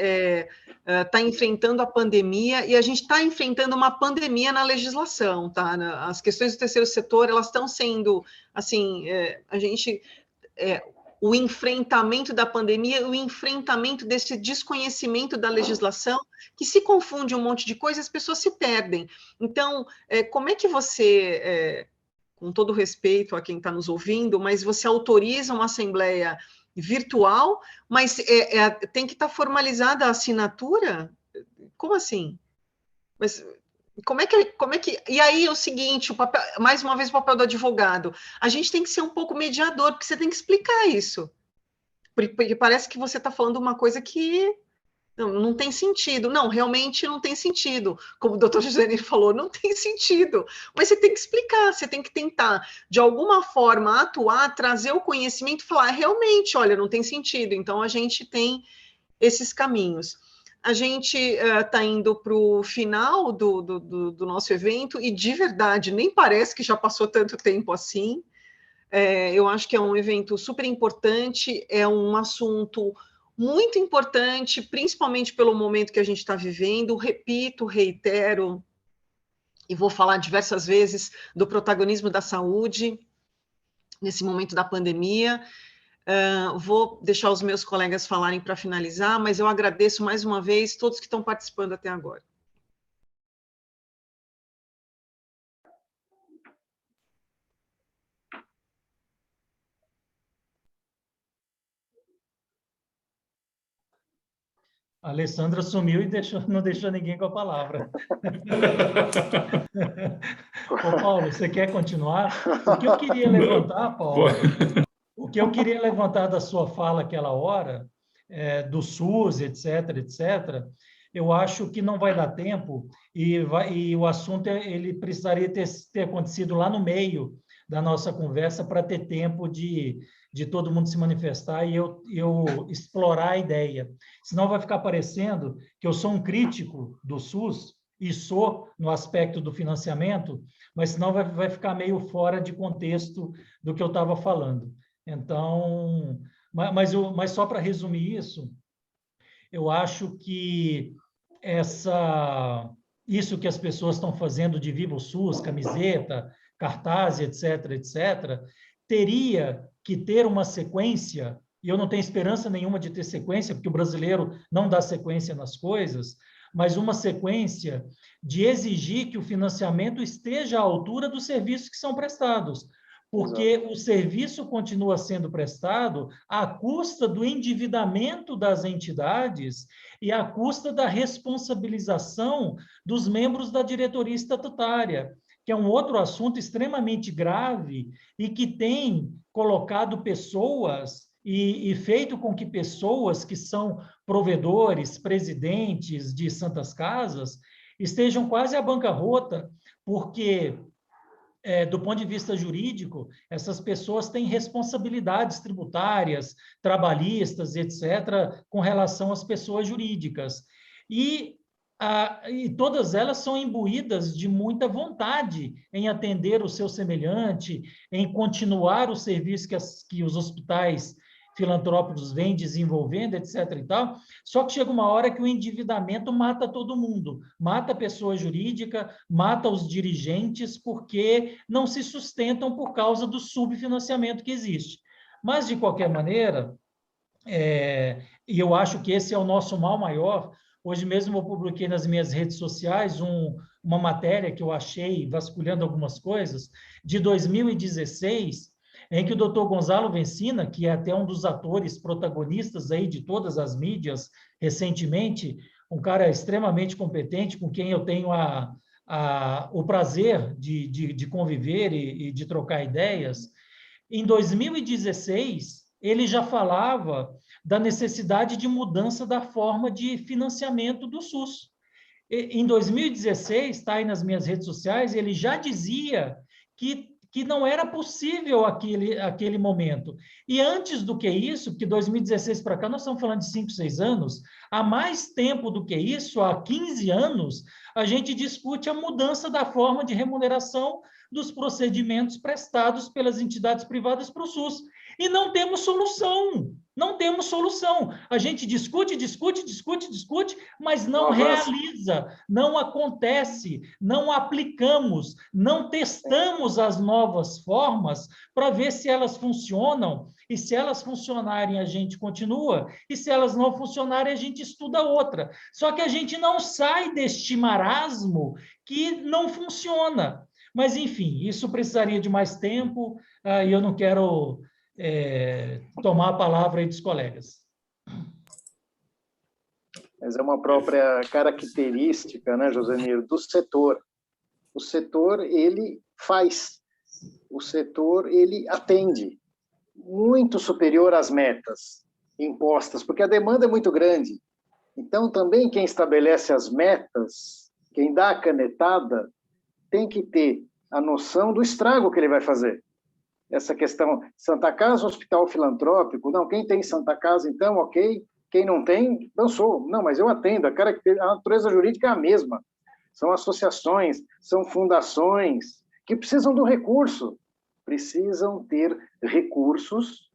está enfrentando a pandemia e a gente está enfrentando uma pandemia na legislação, tá? As questões do terceiro setor, elas estão sendo, assim, o enfrentamento da pandemia, o enfrentamento desse desconhecimento da legislação, que se confunde um monte de coisa, as pessoas se perdem. Então, como é que você... com todo respeito a quem está nos ouvindo, mas você autoriza uma assembleia virtual, mas tem que estar formalizada a assinatura? Como assim? Mas como é que... E aí é o seguinte, mais uma vez o papel do advogado, a gente tem que ser um pouco mediador, porque você tem que explicar isso, porque parece que você está falando uma coisa que não tem sentido. Não, realmente não tem sentido. Como o doutor Josenir falou, não tem sentido. Mas você tem que explicar, você tem que tentar, de alguma forma, atuar, trazer o conhecimento e falar, realmente, olha, não tem sentido. Então, a gente tem esses caminhos. A gente está indo para o final do nosso evento e, de verdade, nem parece que já passou tanto tempo assim. Eu acho que é um evento super importante, é um assunto muito importante, principalmente pelo momento que a gente está vivendo. Repito, reitero, e vou falar diversas vezes do protagonismo da saúde nesse momento da pandemia. Vou deixar os meus colegas falarem para finalizar, mas eu agradeço mais uma vez todos que estão participando até agora. A Alessandra sumiu e não deixou ninguém com a palavra. Ô, Paulo, você quer continuar? O que eu queria levantar, Paulo, o que eu queria levantar da sua fala aquela hora, do SUS, etc., etc., eu acho que não vai dar tempo e o assunto ele precisaria ter acontecido lá no meio da nossa conversa para ter tempo de todo mundo se manifestar e eu explorar a ideia. Senão vai ficar parecendo que eu sou um crítico do SUS, e sou no aspecto do financiamento, mas senão vai ficar meio fora de contexto do que eu estava falando. Então, mas só para resumir isso, eu acho que isso que as pessoas estão fazendo de Viva o SUS, camiseta, cartaz, etc., etc., teria que ter uma sequência, e eu não tenho esperança nenhuma de ter sequência, porque o brasileiro não dá sequência nas coisas, mas uma sequência de exigir que o financiamento esteja à altura dos serviços que são prestados, porque Exato. O serviço continua sendo prestado à custa do endividamento das entidades e à custa da responsabilização dos membros da diretoria estatutária, que é um outro assunto extremamente grave e que tem colocado pessoas e feito com que pessoas que são provedores, presidentes de santas casas, estejam quase à bancarrota, porque, do ponto de vista jurídico, essas pessoas têm responsabilidades tributárias, trabalhistas, etc., com relação às pessoas jurídicas. E todas elas são imbuídas de muita vontade em atender o seu semelhante, em continuar o serviço que os hospitais filantrópicos vêm desenvolvendo, etc. e tal. Só que chega uma hora que o endividamento mata todo mundo, mata a pessoa jurídica, mata os dirigentes, porque não se sustentam por causa do subfinanciamento que existe. Mas, de qualquer maneira, e eu acho que esse é o nosso mal maior. Hoje mesmo eu publiquei nas minhas redes sociais uma matéria que eu achei, vasculhando algumas coisas, de 2016, em que o Dr. Gonzalo Vencina, que é até um dos atores protagonistas aí de todas as mídias recentemente, um cara extremamente competente, com quem eu tenho o prazer de conviver e de trocar ideias. Em 2016, ele já falava da necessidade de mudança da forma de financiamento do SUS. Em 2016, está aí nas minhas redes sociais, ele já dizia que não era possível aquele momento. E antes do que isso, porque 2016 para cá nós estamos falando de 5, 6 anos, há mais tempo do que isso, há 15 anos, a gente discute a mudança da forma de remuneração dos procedimentos prestados pelas entidades privadas para o SUS. E não temos solução. Não temos solução. A gente discute, mas não realiza, não acontece, não aplicamos, não testamos as novas formas para ver se elas funcionam, e se elas funcionarem, a gente continua, e se elas não funcionarem, a gente estuda outra. Só que a gente não sai deste marasmo que não funciona. Mas, enfim, isso precisaria de mais tempo, e eu não quero tomar a palavra aí dos colegas. Mas é uma própria característica, né, Josenir, do setor. O setor, ele faz. O setor, ele atende. Muito superior às metas impostas, porque a demanda é muito grande. Então, também quem estabelece as metas, quem dá a canetada, tem que ter a noção do estrago que ele vai fazer. Essa questão, Santa Casa, hospital filantrópico, não, quem tem Santa Casa, então, ok, Quem não tem, dançou. Não, mas eu atendo. A natureza jurídica é a mesma. São associações, são fundações que precisam do recurso. Precisam ter recursos,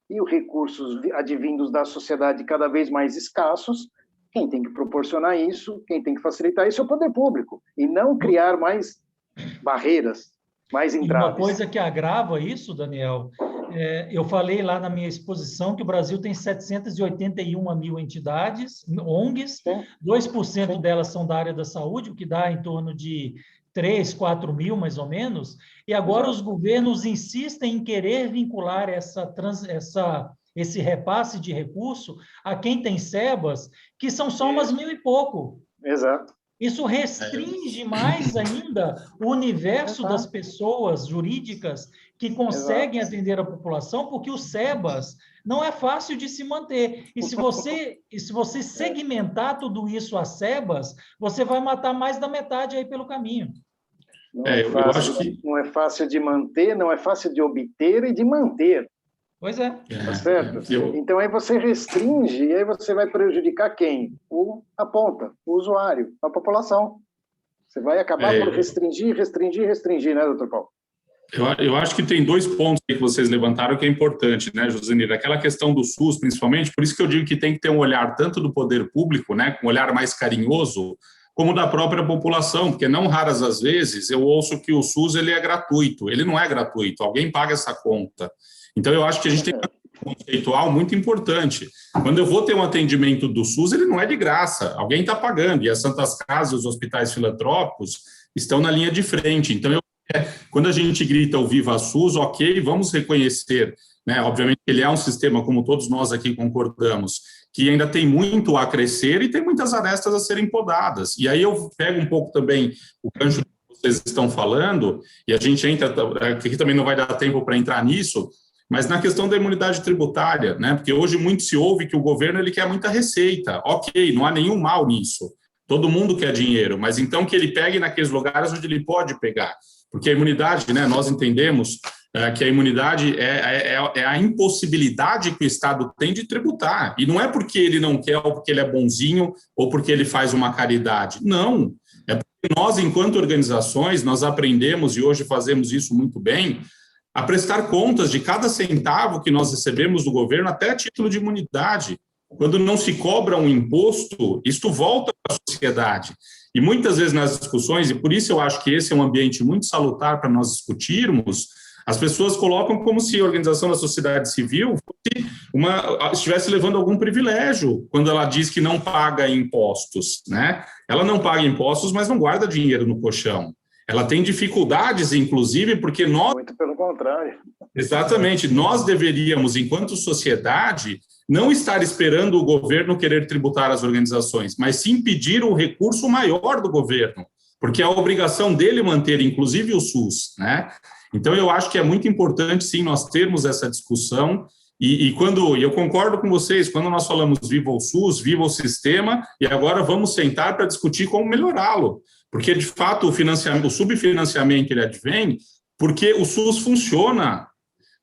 e os recursos advindos da sociedade cada vez mais escassos. Quem tem que proporcionar isso, quem tem que facilitar isso é o poder público, e não criar mais barreiras, mais entraves. E uma coisa que agrava isso, Daniel, eu falei lá na minha exposição que o Brasil tem 781 mil entidades, ONGs, 2% delas são da área da saúde, o que dá em torno de 3, 4 mil, mais ou menos, e agora os governos insistem em querer vincular esse repasse de recurso a quem tem SEBAS, que são só umas 1.000 e pouco. Exato. Isso restringe mais ainda o universo das pessoas jurídicas que conseguem atender a população, porque o SEBAS não é fácil de se manter. E se você segmentar tudo isso a SEBAS, você vai matar mais da metade aí pelo caminho. Eu acho que não é fácil de manter, não é fácil de obter e de manter. Pois é. Tá certo? Então, aí você restringe, e aí você vai prejudicar quem? A ponta, o usuário, a população. Você vai acabar por restringir, né, doutor Paulo? Eu acho que tem 2 pontos aí que vocês levantaram que é importante, né, Josenir? Aquela questão do SUS, principalmente, por isso que eu digo que tem que ter um olhar tanto do poder público, né, com um olhar mais carinhoso, como da própria população, porque não raras as vezes eu ouço que o SUS ele é gratuito. Ele não é gratuito, alguém paga essa conta. Então, eu acho que a gente tem um conceitual muito importante. Quando eu vou ter um atendimento do SUS, ele não é de graça, alguém está pagando, e as Santas Casas, os hospitais filantrópicos estão na linha de frente. Então, quando a gente grita o Viva SUS, ok, vamos reconhecer, né? Obviamente, ele é um sistema, como todos nós aqui concordamos, que ainda tem muito a crescer e tem muitas arestas a serem podadas. E aí eu pego um pouco também o gancho que vocês estão falando, e a gente entra, aqui também não vai dar tempo para entrar nisso, mas na questão da imunidade tributária, né? Porque hoje muito se ouve que o governo ele quer muita receita. Ok, não há nenhum mal nisso. Todo mundo quer dinheiro, mas então que ele pegue naqueles lugares onde ele pode pegar. Porque a imunidade, né, nós entendemos que a imunidade é a impossibilidade que o Estado tem de tributar. E não é porque ele não quer, ou porque ele é bonzinho, ou porque ele faz uma caridade. Não. É porque nós, enquanto organizações, nós aprendemos, e hoje fazemos isso muito bem, a prestar contas de cada centavo que nós recebemos do governo, até a título de imunidade. Quando não se cobra um imposto, isto volta para a sociedade. E muitas vezes nas discussões, e por isso eu acho que esse é um ambiente muito salutar para nós discutirmos, as pessoas colocam como se a organização da sociedade civil estivesse levando algum privilégio quando ela diz que não paga impostos, né? Ela não paga impostos, mas não guarda dinheiro no colchão. Ela tem dificuldades, inclusive, porque nós... Muito pelo contrário. Exatamente. Nós deveríamos, enquanto sociedade, não estar esperando o governo querer tributar as organizações, mas sim pedir o recurso maior do governo, porque é a obrigação dele manter, inclusive, o SUS, né? Então, eu acho que é muito importante, sim, nós termos essa discussão, e eu concordo com vocês, quando nós falamos viva o SUS, viva o sistema, e agora vamos sentar para discutir como melhorá-lo, porque, de fato, o subfinanciamento ele advém porque o SUS funciona,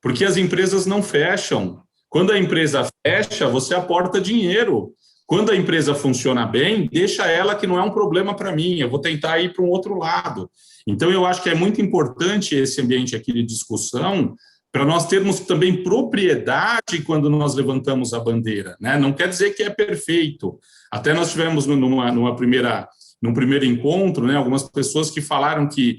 porque as empresas não fecham. Quando a empresa fecha, você aporta dinheiro. Quando a empresa funciona bem, deixa ela que não é um problema para mim, eu vou tentar ir para um outro lado. Então, eu acho que é muito importante esse ambiente aqui de discussão para nós termos também propriedade quando nós levantamos a bandeira, né? Não quer dizer que é perfeito. Até nós tivemos num primeiro encontro, né, algumas pessoas que falaram que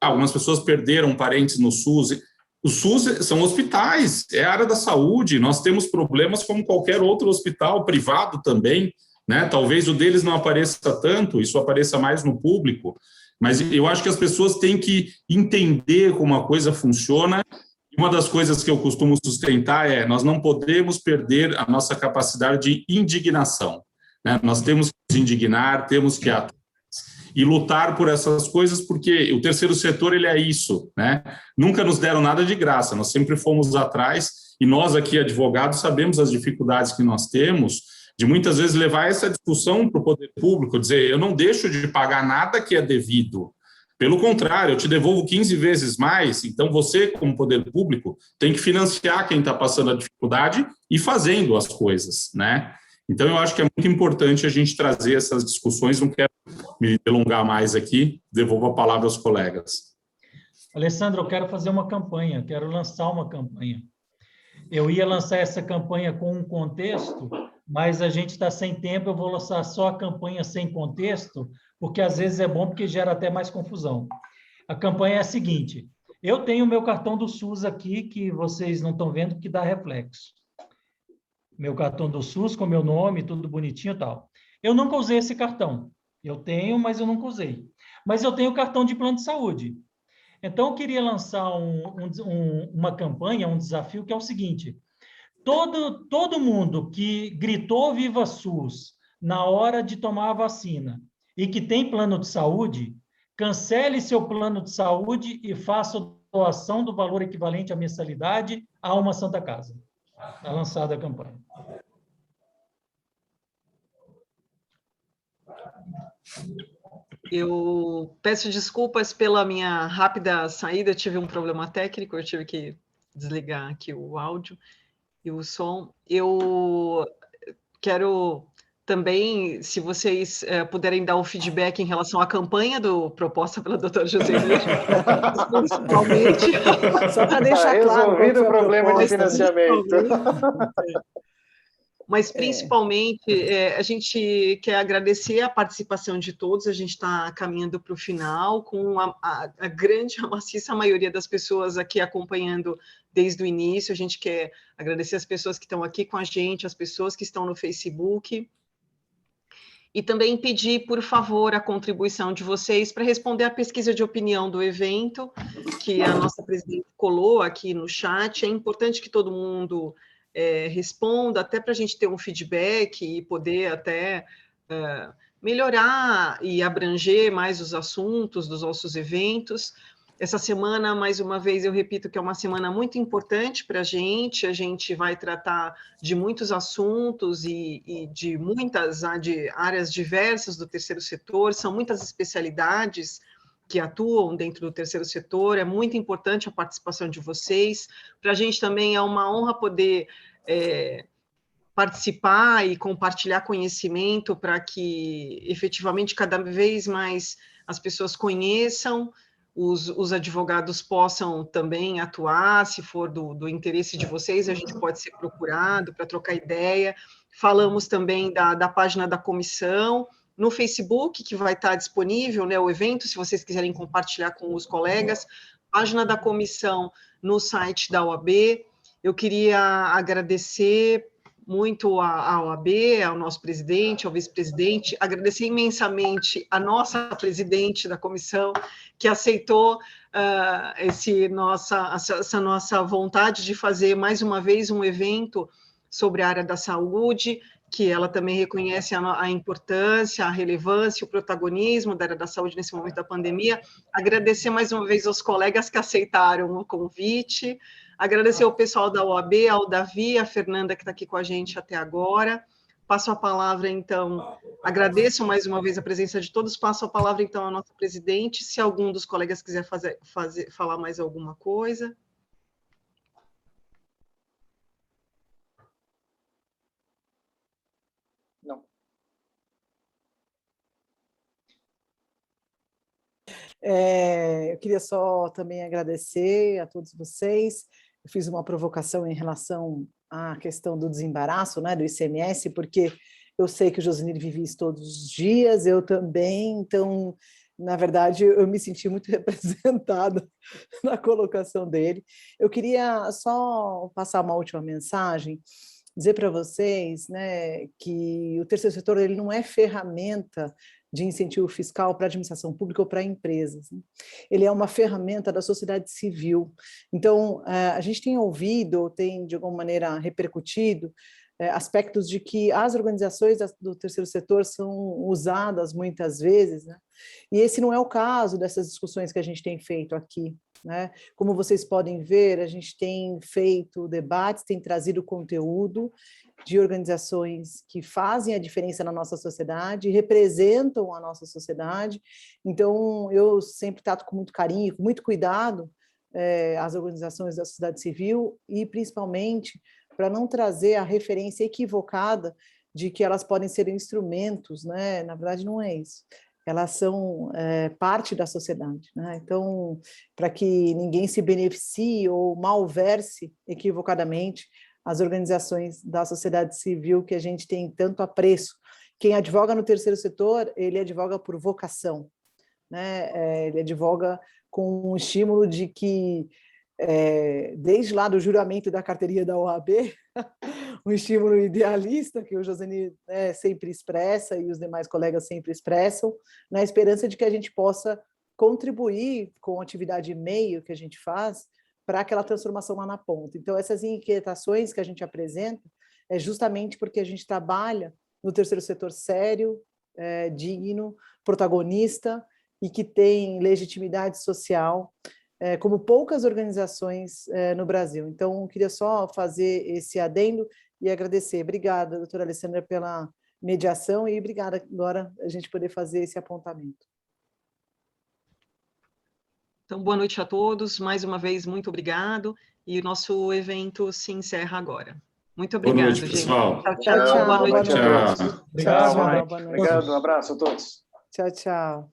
algumas pessoas perderam parentes no SUS. O SUS são hospitais, é a área da saúde, nós temos problemas como qualquer outro hospital privado também, né? Talvez o deles não apareça tanto, isso apareça mais no público, mas eu acho que as pessoas têm que entender como a coisa funciona. Uma das coisas que eu costumo sustentar é: nós não podemos perder a nossa capacidade de indignação, né? Nós temos que nos indignar, temos que e lutar por essas coisas, porque o terceiro setor ele é isso, né? Nunca nos deram nada de graça, nós sempre fomos atrás, e nós aqui, advogados, sabemos as dificuldades que nós temos de muitas vezes levar essa discussão para o poder público, dizer, eu não deixo de pagar nada que é devido. Pelo contrário, eu te devolvo 15 vezes mais, então você, como poder público, tem que financiar quem está passando a dificuldade e fazendo as coisas, né? Então, eu acho que é muito importante a gente trazer essas discussões, não quero me delongar mais aqui, devolvo a palavra aos colegas. Alessandro, eu quero fazer uma campanha, quero lançar uma campanha. Eu ia lançar essa campanha com um contexto, mas a gente está sem tempo, eu vou lançar só a campanha sem contexto, porque às vezes é bom porque gera até mais confusão. A campanha é a seguinte: eu tenho o meu cartão do SUS aqui, que vocês não estão vendo, que dá reflexo. Meu cartão do SUS com meu nome, tudo bonitinho e tal. Eu nunca usei esse cartão. Eu tenho, mas eu nunca usei. Mas eu tenho cartão de plano de saúde. Então, eu queria lançar uma campanha, um desafio, que é o seguinte: todo mundo que gritou Viva SUS na hora de tomar a vacina e que tem plano de saúde, cancele seu plano de saúde e faça doação do valor equivalente à mensalidade a uma Santa Casa. Está lançada a campanha. Eu peço desculpas pela minha rápida saída, eu tive um problema técnico, eu tive que desligar aqui o áudio e o som. Eu quero também, se vocês puderem dar o feedback em relação à campanha proposta pela doutora Josenir, principalmente... Só para deixar claro resolvido o problema de financiamento. Mas, principalmente, a gente quer agradecer a participação de todos, a gente está caminhando para o final, com a grande, a maciça maioria das pessoas aqui acompanhando desde o início. A gente quer agradecer as pessoas que estão aqui com a gente, as pessoas que estão no Facebook, e também pedir, por favor, a contribuição de vocês para responder à pesquisa de opinião do evento, que a nossa presidente colou aqui no chat. É importante que todo mundo responda, até para a gente ter um feedback e poder até melhorar e abranger mais os assuntos dos nossos eventos. Essa semana, mais uma vez, eu repito que é uma semana muito importante para a gente vai tratar de muitos assuntos e de muitas de áreas diversas do terceiro setor, são muitas especialidades que atuam dentro do terceiro setor, é muito importante a participação de vocês. Para a gente também é uma honra poder participar e compartilhar conhecimento para que, efetivamente, cada vez mais as pessoas conheçam, os advogados possam também atuar, se for do interesse de vocês, a gente pode ser procurado para trocar ideia. Falamos também da página da comissão, no Facebook, que vai estar disponível, né, o evento, se vocês quiserem compartilhar com os colegas, página da comissão no site da OAB. Eu queria agradecer muito à OAB, ao nosso presidente, ao vice-presidente, agradecer imensamente a nossa presidente da comissão, que aceitou essa nossa vontade de fazer mais uma vez um evento sobre a área da saúde, que ela também reconhece a importância, a relevância, o protagonismo da área da saúde nesse momento da pandemia. Agradecer mais uma vez aos colegas que aceitaram o convite, agradecer ao pessoal da OAB, ao Davi, a Fernanda, que está aqui com a gente até agora. Passo a palavra, então, agradeço mais uma vez a presença de todos, passo a palavra, então, à nossa presidente, se algum dos colegas quiser falar mais alguma coisa. Não. Eu queria só também agradecer a todos vocês. Eu fiz uma provocação em relação à questão do desembaraço, né, do ICMS, porque eu sei que o Josenir vive isso todos os dias, eu também, então, na verdade, eu me senti muito representada na colocação dele. Eu queria só passar uma última mensagem, dizer para vocês, né, que o terceiro setor ele não é ferramenta de incentivo fiscal para a administração pública ou para empresas, né? Ele é uma ferramenta da sociedade civil. Então, a gente tem ouvido, ou tem, de alguma maneira, repercutido aspectos de que as organizações do terceiro setor são usadas muitas vezes, né? E esse não é o caso dessas discussões que a gente tem feito aqui. né? Como vocês podem ver, a gente tem feito debates, tem trazido conteúdo de organizações que fazem a diferença na nossa sociedade, representam a nossa sociedade. Então, eu sempre trato com muito carinho, com muito cuidado, as organizações da sociedade civil, e principalmente para não trazer a referência equivocada de que elas podem ser instrumentos, né? Na verdade, não é isso. Elas são parte da sociedade, né? Então, para que ninguém se beneficie ou malverse equivocadamente as organizações da sociedade civil que a gente tem tanto apreço. Quem advoga no terceiro setor, ele advoga por vocação, né? Ele advoga com um estímulo de que, desde lá do juramento da carteirinha da OAB, um estímulo idealista que o Josenir sempre expressa e os demais colegas sempre expressam, na esperança de que a gente possa contribuir com a atividade meio que a gente faz para aquela transformação lá na ponta. Então, essas inquietações que a gente apresenta é justamente porque a gente trabalha no terceiro setor sério, digno, protagonista e que tem legitimidade social, como poucas organizações no Brasil. Então, eu queria só fazer esse adendo e agradecer. Obrigada, doutora Alessandra, pela mediação e obrigada agora a gente poder fazer esse apontamento. Então, boa noite a todos. Mais uma vez, muito obrigado. E o nosso evento se encerra agora. Muito obrigado, boa noite, gente. pessoal. Tchau. Boa noite a todos. Tchau. Obrigado, Tchau, boa noite. Obrigado, um abraço a todos. Tchau, tchau.